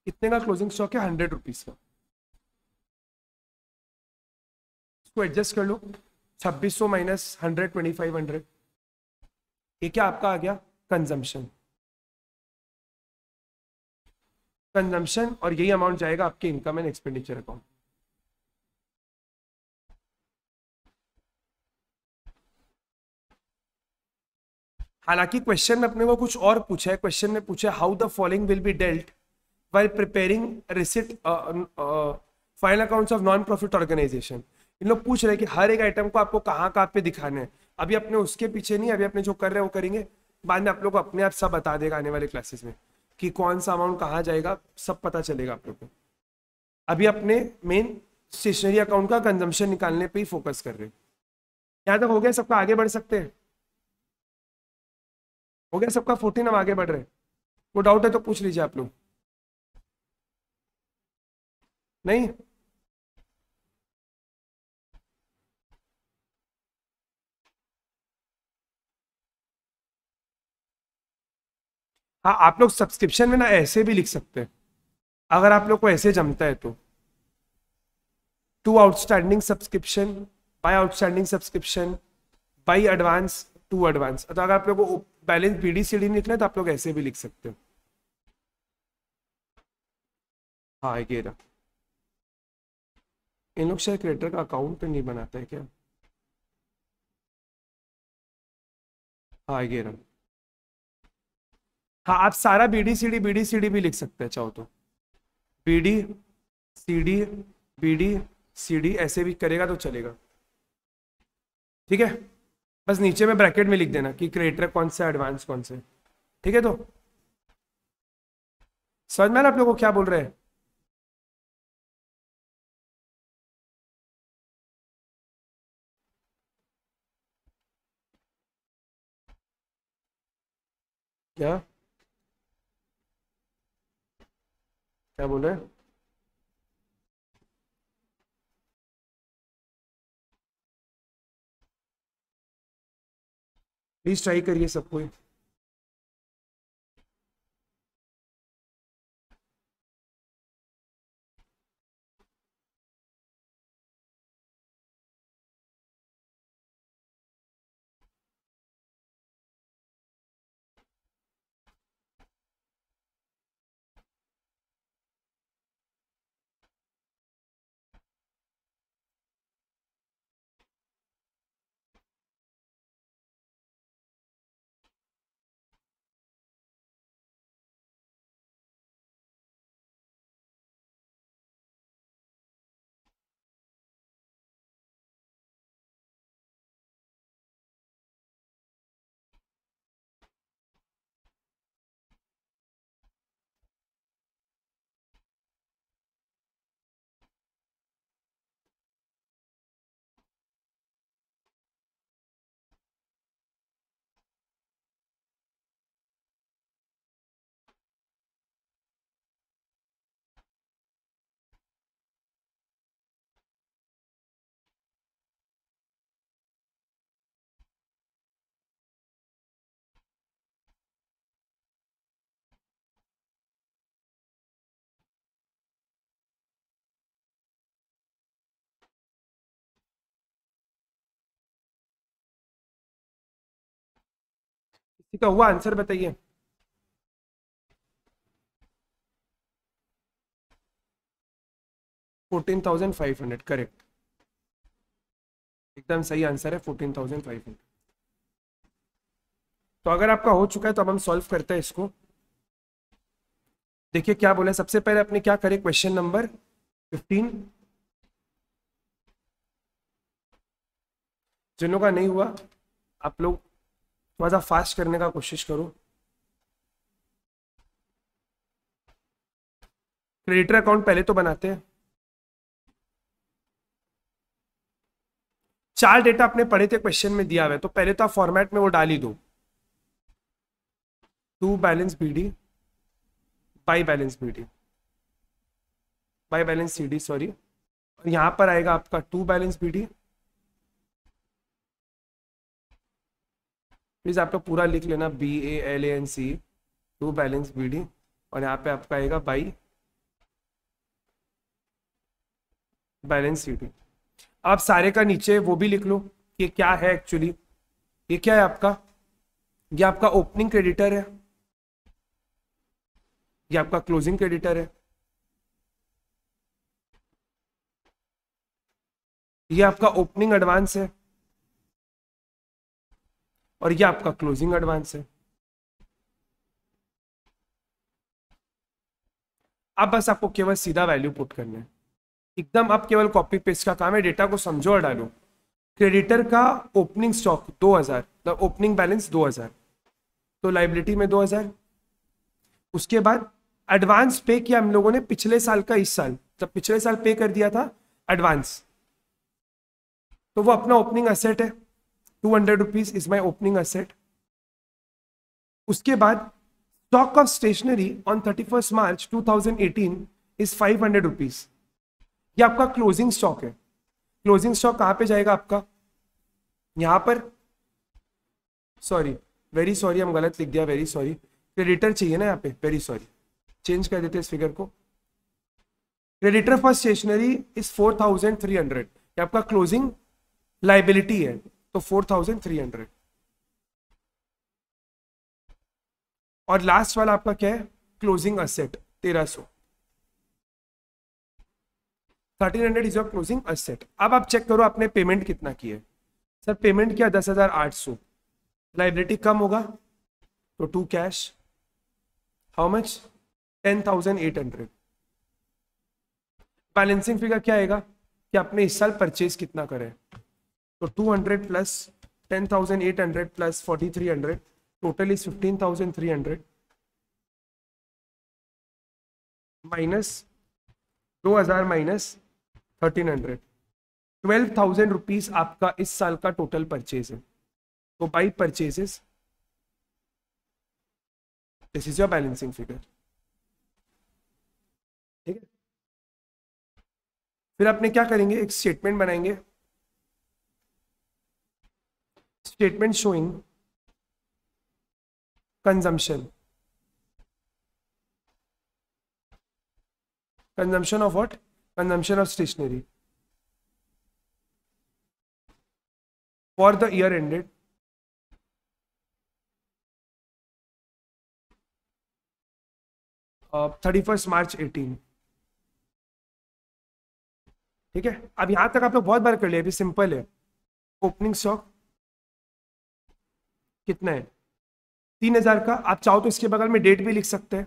कितने का क्लोजिंग स्टॉक है, 100 रुपीज का। इसको एडजस्ट कर लो, 2600 माइनस 100 2500, ये क्या आपका आ गया कंजम्पशन, कंजम्पशन, और यही अमाउंट जाएगा आपके इनकम एंड एक्सपेंडिचर अकाउंट। हालांकि क्वेश्चन में अपने को कुछ और पूछा है, क्वेश्चन में पूछा how the following will be dealt while preparing receipt final accounts of non profit organisation. इन लोग पूछ रहे हैं कि हर एक आइटम को आपको कहाँ कहाँ पे दिखाना है। अभी अपने उसके पीछे नहीं, अभी अपने जो कर रहे हैं वो करेंगे, बाद में आप लोग को अपने आप सब बता देगा आने वाले क्लासेस में कि कौन सा अमाउंट कहाँ जाएगा, सब पता चलेगा आप लोग को। अभी अपने मेन स्टेशनरी अकाउंट का कंजम्पशन निकालने पे ही फोकस कर रहे हैं। यहाँ तक हो गया सबका, आगे बढ़ सकते हैं, हो गया सबका 14, हम आगे बढ़ रहे हैं। कोई डाउट है तो पूछ लीजिए आप लोग। नहीं, हाँ आप लोग सब्सक्रिप्शन में ना ऐसे भी लिख सकते हैं, अगर आप लोग को ऐसे जमता है तो, to outstanding subscription, by outstanding subscription, by advance, to advance. तो अगर आप लोग को बैलेंस बीडी सीडी लिखना है तो आप लोग ऐसे भी लिख सकते हो। हाँ ये रहा, इन लोग शायद क्रिएटर का अकाउंट नहीं बनाता है क्या, हाँ ये रहा। हाँ आप सारा बीडी सीडी भी लिख सकते हैं चाहो तो, बीडी सीडी बीडी CD ऐसे भी करेगा तो चलेगा, ठीक है। बस नीचे में ब्रैकेट में लिख देना कि क्रेडिटर कौन से एडवांस कौन से, ठीक है। तो समझ में आप लोगों को क्या बोल रहे हैं? क्या क्या बोल रहे हैं? प्लीज ट्राई करिए सब कोई। किसी का हुआ आंसर बताइए। 14,500 करेक्ट, एकदम सही आंसर है 14,500। तो अगर आपका हो चुका है तो अब हम सॉल्व करते हैं इसको। देखिए क्या बोला, सबसे पहले अपने क्या करें, क्वेश्चन नंबर 15। जिन लोगों का नहीं हुआ आप लोग थोड़ा सा फास्ट करने का कोशिश करो। क्रेडिटर अकाउंट पहले तो बनाते हैं। चार डेटा अपने पढ़े थे क्वेश्चन में दिया हुआ है, तो पहले तो आप फॉर्मेट में वो डाल ही दो, to balance BD by balance BD by balance CD, sorry. और यहां पर आएगा आपका टू बैलेंस BD। प्लीज आप लोग पूरा लिख लेना, BALANC, टू बैलेंस BD। और यहाँ पे आपका आएगा बाई बैलेंस CD। आप सारे का नीचे वो भी लिख लो कि क्या है एक्चुअली। ये क्या है आपका, ये आपका ओपनिंग क्रेडिटर है, ये आपका क्लोजिंग क्रेडिटर है, ये आपका ओपनिंग एडवांस है, और ये आपका क्लोजिंग एडवांस है। अब बस आपको केवल सीधा वैल्यू पुट करना है, एकदम आप केवल कॉपी पेस्ट का काम है, डेटा को समझो और डालो। क्रेडिटर का ओपनिंग स्टॉक 2000, मतलब ओपनिंग बैलेंस 2000, तो लाइबिलिटी में 2000। उसके बाद एडवांस पे किया हम लोगों ने पिछले साल का इस साल, जब पिछले साल पे कर दिया था एडवांस, तो वो अपना ओपनिंग असेट है, 200 rupees is my opening asset. उसके बाद stock of stationery on 31 March 2018 is 500 rupees, ये आपका क्लोजिंग स्टॉक है। क्लोजिंग स्टॉक कहां पे जाएगा आपका, यहां पर, सॉरी वेरी सॉरी हम गलत लिख दिया, वेरी सॉरी, क्रेडिटर चाहिए ना यहाँ पे, वेरी सॉरी, चेंज कर देते इस फिगर को। क्रेडिटर फॉर स्टेशनरी इज 4300, ये आपका क्लोजिंग लाइबिलिटी है, तो 4300। और लास्ट वाला आपका क्या है, closing asset 1300, 1300 is your closing asset. अब आप चेक करो आपने पेमेंट कितना किया है। सर पेमेंट किया 10,800, लाइबिलिटी कम होगा तो to cash, how much, 10,800। Balancing figure क्या आएगा, कि आपने इस साल परचेज कितना करें। तो 200 plus 10,800 plus 4,300 total is 15,300 minus 2,000 minus 1,300, 12,000 rupees आपका इस साल का टोटल परचेज है। तो by purchases this is your balancing figure. ठीक है, फिर आपने क्या करेंगे, एक स्टेटमेंट बनाएंगे, statement showing consumption, consumption of what? Consumption of stationery for the year ended 31st March 18। ठीक है, अब यहां तक आप लोग बहुत बार कर लिया, अभी सिंपल है। ओपनिंग स्टॉक कितना है, 3,000 का। आप चाहो तो इसके बगल में डेट भी लिख सकते हैं,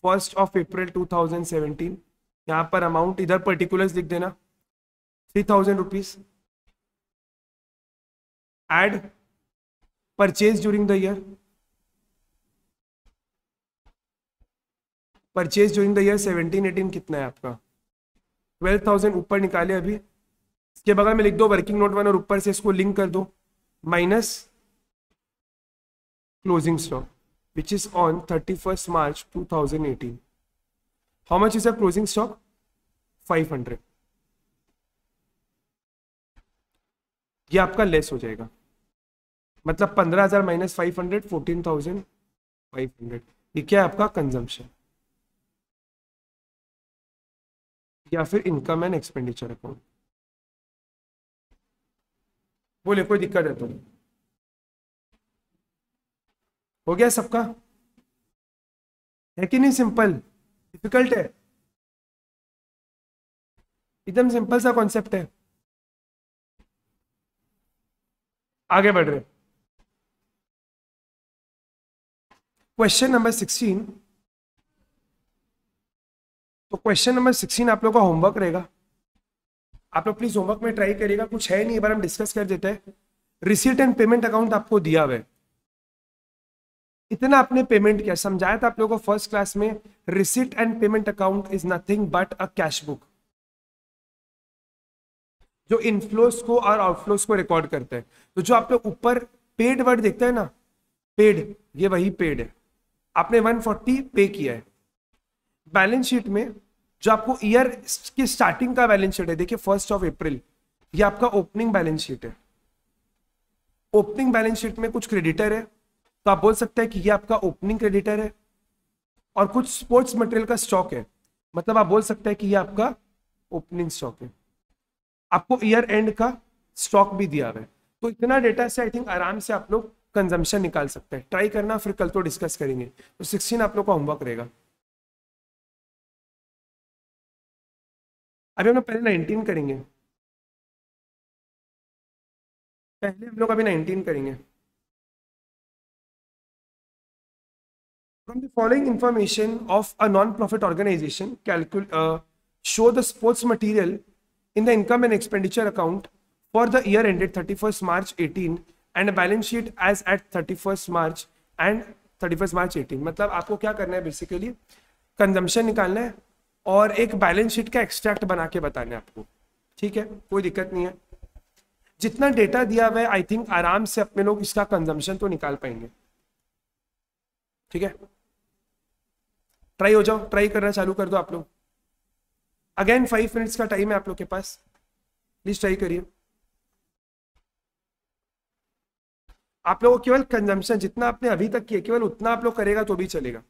1 अप्रैल 2017। यहां पर अमाउंट इधर पर्टिकुलर्स लिख देना, 3,000 rupees. Add purchase during the year, purchase during the year 17-18 कितना है आपका, 12,000 ऊपर निकाले अभी। इसके बगल में लिख दो वर्किंग नोट 1 और ऊपर से इसको लिंक कर दो, minus closing stock which is on 31st March 2018। How much is the closing stock? 500। ये आपका लेस हो जाएगा, मतलब 15,000 माइनस 500, 14,500। ये क्या है आपका कंजम्पशन या फिर इनकम एंड एक्सपेंडिचर अकाउंट। बोले कोई दिक्कत है तो? हो गया सबका, है कि नहीं? सिंपल, डिफिकल्ट है? एकदम सिंपल सा कॉन्सेप्ट है। आगे बढ़ रहे, क्वेश्चन नंबर 16। तो क्वेश्चन नंबर 16 आप लोग का होमवर्क रहेगा। आप लोग प्लीज होमवर्क में ट्राई करिएगा, कुछ है नहीं, एक बार हम डिस्कस कर देते हैं। रिसीट एंड पेमेंट अकाउंट आपको दिया हुआ है, इतना आपने पेमेंट किया, समझाया था आप लोगों को फर्स्ट क्लास में। Receipt and payment account is nothing but a cash book, जो इनफ्लोस को और आउटफ्लोस को रिकॉर्ड करते हैं। तो जो आप लोग ऊपर पेड वर्ड देखते हैं ना, पेड, ये वही पेड है। आपने 140 पे किया है। बैलेंस शीट में जो आपको ईयर की स्टार्टिंग का बैलेंस शीट है, देखिए 1 अप्रैल, ये आपका ओपनिंग बैलेंस शीट है। ओपनिंग बैलेंस शीट में कुछ क्रेडिटर है, तो आप बोल सकते हैं कि ये आपका ओपनिंग क्रेडिटर है। और कुछ स्पोर्ट्स मटेरियल का स्टॉक है, मतलब आप बोल सकते हैं कि ये आपका ओपनिंग स्टॉक है। आपको ईयर एंड का स्टॉक भी दिया हुआ है। तो इतना डेटा से आई थिंक आराम से आप लोग कंजम्पशन निकाल सकते हैं। ट्राई करना, फिर कल तो डिस्कस करेंगे। तो 16 आप लोग का होमवर्क रहेगा। अभी हम लोग पहले 19 करेंगे, पहले हम लोग अभी 19 करेंगे। From the following information of a non-profit organization, show the sports material in the income and expenditure account for the year ended 31st March 18 and a balance sheet as at 31st March and 31st March 18। मतलब आपको क्या करना है, basically consumption निकालना है और एक balance sheet का एक्सट्रैक्ट बना के बताना है आपको। ठीक है, कोई दिक्कत नहीं है। जितना डेटा दिया हुआ है आई थिंक आराम से अपने लोग इसका कंजम्पशन तो निकाल पाएंगे। ठीक है, ट्राई हो जाओ, ट्राई करना चालू कर दो आप लोग। अगेन 5 मिनट्स का टाइम है आप लोग के पास, प्लीज ट्राई करिए। आप लोगों को केवल कंजम्पशन जितना आपने अभी तक किया, केवल उतना आप लोग करेगा तो भी चलेगा।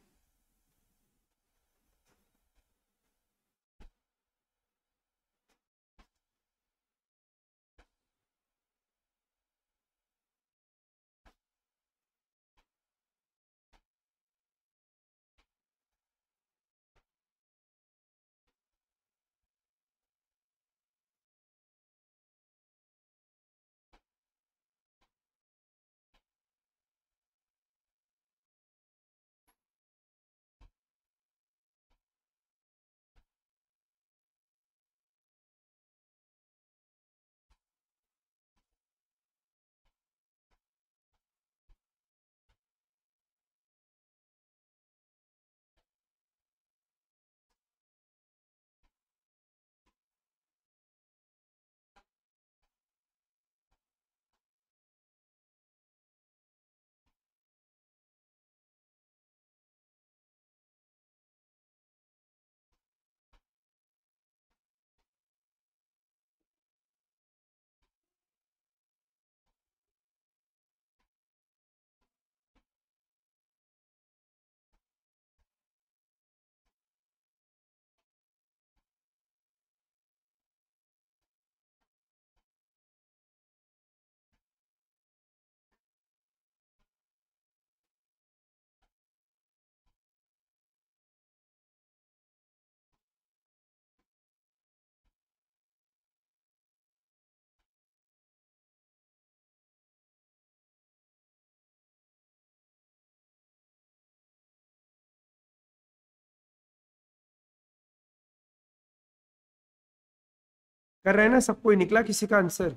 कर रहे हैं ना सब? कोई निकला किसी का आंसर?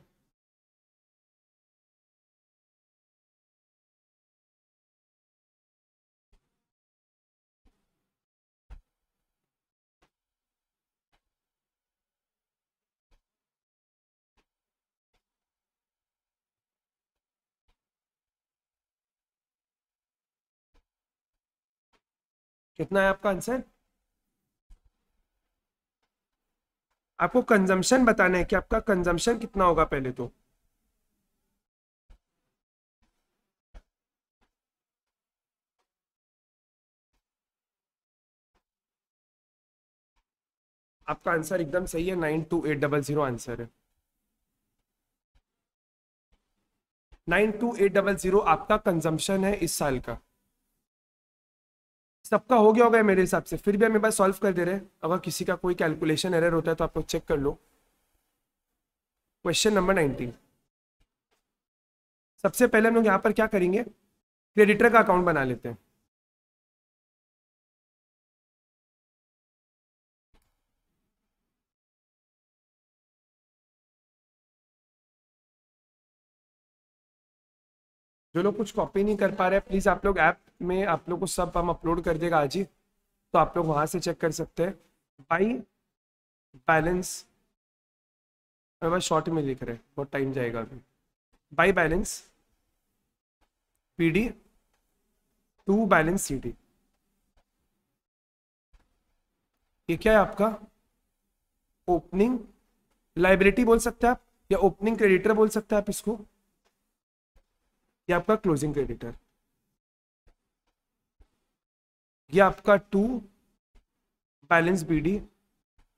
कितना है आपका आंसर? आपको कंजम्पशन बताना है कि आपका कंजम्पशन कितना होगा पहले तो। आपका आंसर एकदम सही है, 92800 आंसर है। 92800 आपका कंजम्पशन है इस साल का। सबका हो गया होगा मेरे हिसाब से, फिर भी हम एक बार सॉल्व कर दे रहे हैं। अगर किसी का कोई कैलकुलेशन एरर होता है तो आप लोग चेक कर लो। Question number 19। सबसे पहले हम लोग यहाँ पर क्या करेंगे, क्रेडिटर का अकाउंट बना लेते हैं। जो लोग कुछ कॉपी नहीं कर पा रहे प्लीज आप लोग ऐप में, आप लोग को सब हम अपलोड कर देगा आज ही, तो आप लोग वहां से चेक कर सकते हैं। बाई बैलेंस, मैं बस शॉर्ट में लिख रहे हैं, बहुत टाइम जाएगा अभी। By balance PD to balance CD, ये क्या है आपका? ओपनिंग लाइबिलिटी बोल सकते हैं आप, या ओपनिंग क्रेडिटर बोल सकते हैं आप इसको, ये आपका क्लोजिंग क्रेडिटर। ये आपका टू बैलेंस बीडी,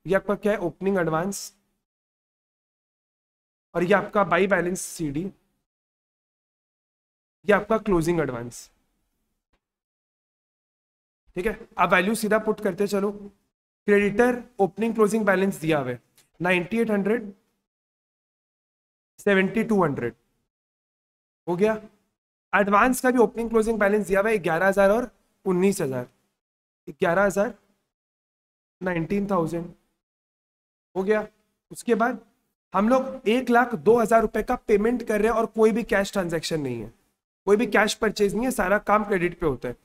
ये आपका क्या है? Opening advance. और ये आपका बाई बैलेंस सीडी, ये आपका क्लोजिंग एडवांस। ठीक है, अब वैल्यू सीधा पुट करते चलो। क्रेडिटर ओपनिंग क्लोजिंग बैलेंस दिया हुआ है 9800, 7200 हो गया। एडवांस का भी ओपनिंग क्लोजिंग बैलेंस दिया हुआ है 11000 और 19000, 11000 19,000 हो गया। उसके बाद हम लोग 1,02,000 रुपए का पेमेंट कर रहे हैं और कोई भी कैश ट्रांजैक्शन नहीं है, कोई भी कैश परचेज नहीं है, सारा काम क्रेडिट पे होता है।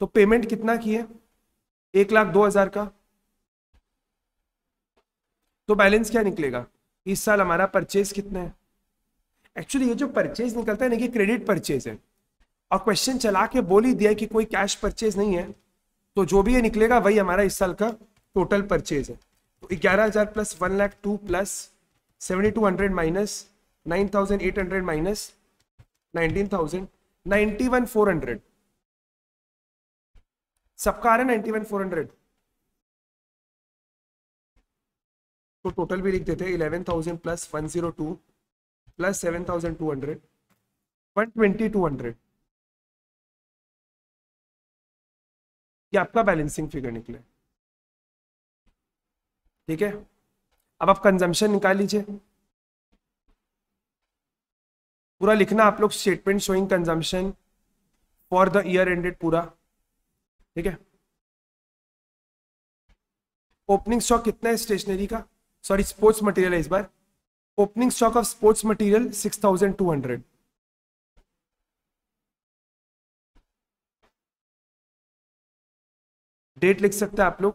तो पेमेंट कितना किए? 1,02,000 का। तो बैलेंस क्या निकलेगा? इस साल हमारा परचेज कितना है? एक्चुअली ये जो परचेज निकलता है ना, कि क्रेडिट परचेज है, और क्वेश्चन चला के बोल ही दिया कि कोई कैश परचेज नहीं है, तो जो भी ये निकलेगा वही हमारा इस साल का टोटल परचेज है। तो 11,000 प्लस 1,02,000 प्लस 7,200 माइनस 9,800 माइनस 19,000, 91,400। सबका आ रहा है 91,400, तो टोटल भी लिख देते हैं 11,000 प्लस 102 प्लस 7,200, 120,200। ये आपका बैलेंसिंग फिगर निकले। ठीक है, अब आप कंजम्पशन निकाल लीजिए। पूरा लिखना आप लोग, statement showing consumption for the year ended पूरा। ठीक है, ओपनिंग स्टॉक कितना है स्टेशनरी का, सॉरी स्पोर्ट्स मटेरियल है इस बार। Opening stock of sports material 6,200। Date लिख सकते हैं आप लोग,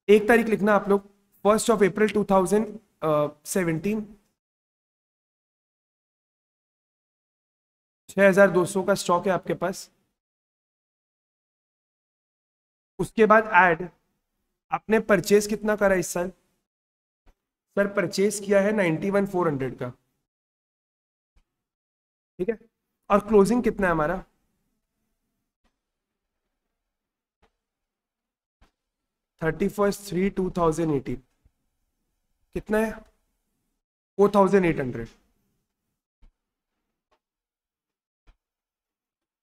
1 तारीख लिखना आप लोग, 1 अप्रैल 2017। 6,200 का स्टॉक है आपके पास। उसके बाद ऐड, आपने परचेज कितना करा इस साल? सर परचेज किया है 91,400 का। ठीक है, और क्लोजिंग कितना है हमारा? 31/3/2018 कितना है? 4,800।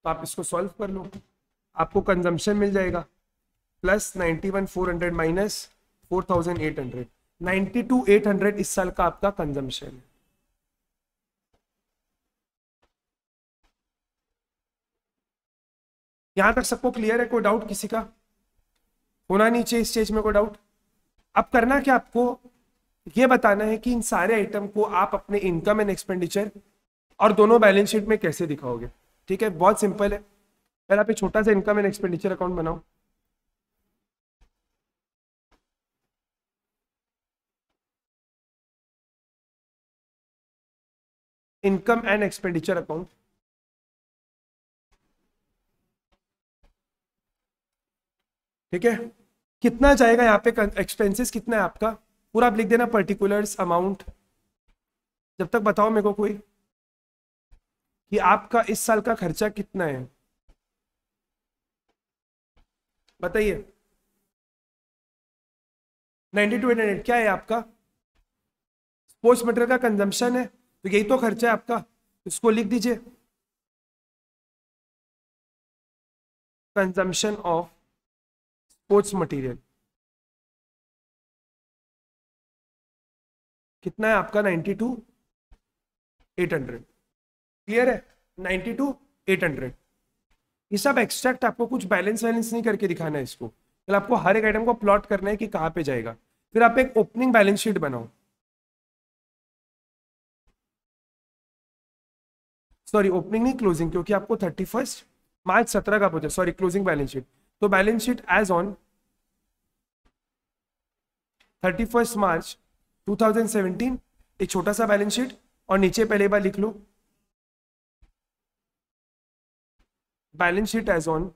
तो आप इसको सॉल्व कर लो, आपको कंजम्पशन मिल जाएगा प्लस 91,400 माइनस 4,800, 92,800 इस साल का आपका कंजम्पशन है। यहां तक सबको क्लियर है? कोई डाउट किसी का? होना नहीं चाहिए इस स्टेज में कोई डाउट। अब करना क्या आपको, ये बताना है कि इन सारे आइटम को आप अपने इनकम एंड एक्सपेंडिचर और दोनों बैलेंस शीट में कैसे दिखाओगे। ठीक है, बहुत सिंपल है। पहले आप एक छोटा सा इनकम एंड एक्सपेंडिचर अकाउंट बनाओ। इनकम एंड एक्सपेंडिचर अकाउंट, ठीक है। कितना जाएगा यहाँ पे, एक्सपेंसेस कितना है आपका, पूरा आप लिख देना, पर्टिकुलर्स अमाउंट। जब तक बताओ मेरे को कोई कि आपका इस साल का खर्चा कितना है, बताइए। 92 क्या है आपका, स्पोर्ट्स मटेरियल का कंजम्पशन है, तो यही तो खर्चा है आपका, इसको लिख दीजिए, कंजम्पशन ऑफ स्पोर्ट्स मटेरियल कितना है आपका, 92,800। क्लियर है, 92,800। ये सब एक्सट्रैक्ट, आपको कुछ बैलेंस वैलेंस नहीं करके दिखाना है इसको, तो आपको हर एक आइटम को प्लॉट करना है कि कहाँ पे जाएगा। फिर आप एक ओपनिंग बैलेंस शीट बनाओ, सॉरी ओपनिंग नहीं क्लोजिंग, क्योंकि आपको 31 मार्च 17 का पूछा, सॉरी क्लोजिंग बैलेंस शीट। तो बैलेंस शीट एज ऑन 31 मार्च 2017, एक छोटा सा बैलेंस शीट, और नीचे पहले बार लिख लो बैलेंस शीट एज ऑन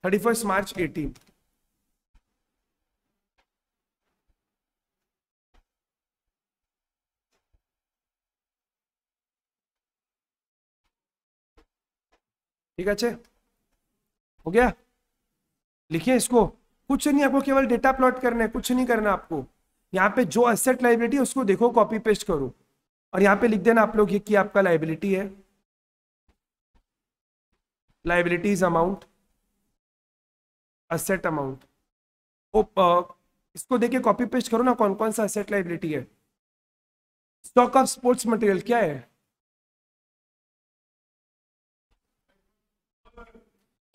31 मार्च 18। ठीक है, अच्छे हो गया। लिखिए इसको, कुछ नहीं, आपको केवल डेटा प्लॉट करना है, कुछ नहीं करना आपको। यहाँ पे जो एसेट लाइबिलिटी है उसको देखो, कॉपी पेस्ट करो, और यहाँ पे लिख देना आप लोग ये कि आपका लाइबिलिटी है, लाइबिलिटीज अमाउंट, असेट अमाउंट। इसको देखिए, कॉपी पेस्ट करो ना, कौन कौन सा असेट लाइबिलिटी है। स्टॉक ऑफ स्पोर्ट्स मटेरियल क्या है,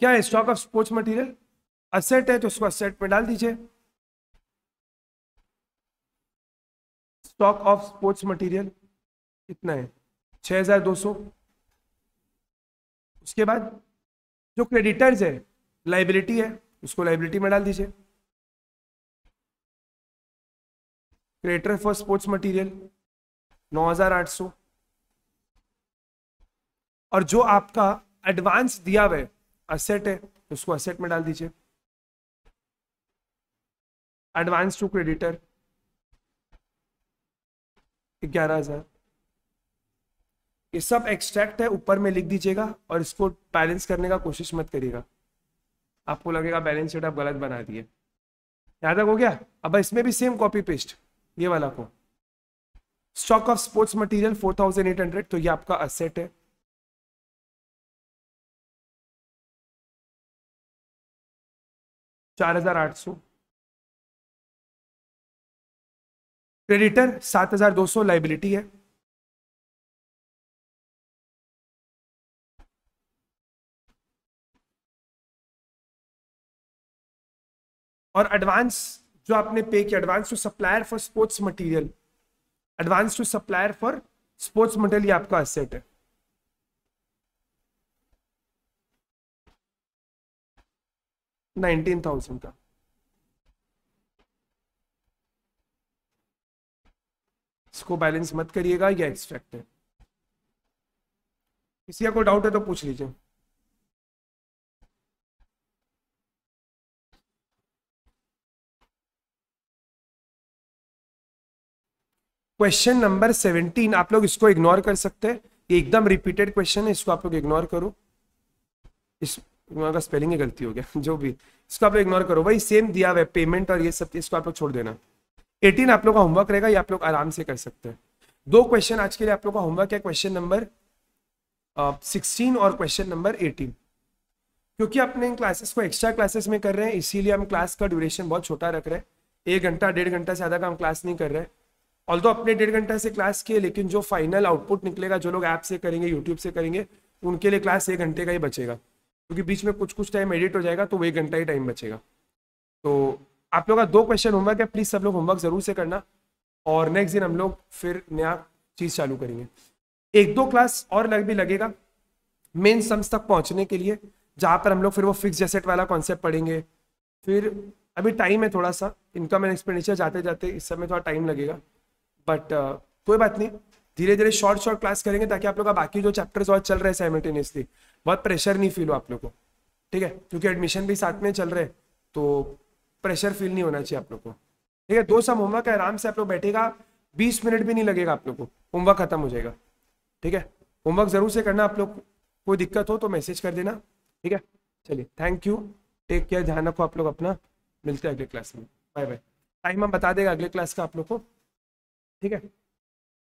क्या है stock of sports material, asset है तो उसको असेट में डाल दीजिए। स्टॉक ऑफ स्पोर्ट्स मटेरियल कितना है, 6,200। उसके बाद जो क्रेडिटर्स है, लाइबिलिटी है, उसको लाइबिलिटी में डाल दीजिए, क्रेडिटर फॉर स्पोर्ट्स मटेरियल 9,800। और जो आपका एडवांस दिया हुआ है, असेट है, उसको असेट में डाल दीजिए, एडवांस टू क्रेडिटर 11,000। ये सब एक्सट्रैक्ट है, ऊपर में लिख दीजिएगा, और इसको बैलेंस करने का कोशिश मत करिएगा, आपको लगेगा बैलेंस शीट आप गलत बना दिए। यहाँ तक हो गया। अब इसमें भी सेम कॉपी पेस्ट, ये वाला को, स्टॉक ऑफ स्पोर्ट्स मटेरियल 4,800, तो ये आपका असेट है, $4,800। क्रेडिटर 7,200 लाइबिलिटी है, और एडवांस जो आपने पे किया, advance to supplier for sports material, advance to supplier for sports material, ये आपका असेट है। $19,000 का। इसको बैलेंस मत करिएगा, ये एक्सट्रैक्ट है। किसी का कोई डाउट है तो पूछ लीजिए। क्वेश्चन नंबर 17, आप लोग इसको इग्नोर कर सकते हैं, ये एकदम रिपीटेड क्वेश्चन है, इसको आप लोग इग्नोर करो। इस का स्पेलिंग ही गलती हो गया, जो भी, इसको आप लोग इग्नोर करो, वही सेम दिया हुआ है, पेमेंट और ये सब, इसको आप लोग छोड़ देना। 18 आप लोग का होमवर्क रहेगा, ये आप लोग आराम से कर सकते हैं। 2 क्वेश्चन आज के लिए आप लोग का होमवर्क है, क्वेश्चन नंबर 16 और क्वेश्चन नंबर 18। क्योंकि अपने इन क्लासेस को एक्स्ट्रा क्लासेस में कर रहे हैं, इसीलिए हम क्लास का ड्यूरेशन बहुत छोटा रख रहे हैं, 1 घंटा 1.5 घंटा से ज़्यादा का हम क्लास नहीं कर रहे हैं। ऑल्दो अपने 1.5 घंटा से क्लास किए, लेकिन जो फाइनल आउटपुट निकलेगा, जो लोग ऐप से करेंगे, यूट्यूब से करेंगे, उनके लिए क्लास 1 घंटे का ही बचेगा, क्योंकि बीच में कुछ टाइम एडिट हो जाएगा, तो वो 1 घंटा ही टाइम बचेगा। तो आप लोग का 2 क्वेश्चन होमवर्क है, प्लीज सब लोग होमवर्क जरूर से करना, और नेक्स्ट दिन हम लोग फिर नया चीज चालू करेंगे। 1-2 क्लास और भी लगेगा मेन सम्स तक पहुंचने के लिए, जहां पर हम लोग फिर वो फिक्स एसेट वाला कॉन्सेप्ट पढ़ेंगे। फिर अभी टाइम है थोड़ा सा, इनकम एंड एक्सपेंडिचर जाते जाते इस समय थोड़ा टाइम लगेगा, बट कोई बात नहीं, धीरे धीरे शॉर्ट क्लास करेंगे ताकि आप लोग का बाकी जो चैप्टर्स और चल रहे हैं साइमल्टेनियसली बहुत प्रेशर नहीं फील हो आप लोग को, ठीक है, क्योंकि एडमिशन भी साथ में चल रहे हैं तो प्रेशर फील नहीं होना चाहिए आप लोग को, ठीक है। 2 सम होमवर्क है, आराम से आप लोग बैठेगा, 20 मिनट भी नहीं लगेगा आप लोग को, होमवर्क खत्म हो जाएगा, ठीक है। होमवर्क जरूर से करना आप लोग, कोई दिक्कत हो तो मैसेज कर देना, ठीक है। चलिए, थैंक यू, टेक केयर, ध्यान रखो आप लोग अपना, मिलते हैं अगले क्लास में, बाय बाय। टाइम हम बता देगा अगले क्लास का आप लोग को, ठीक है।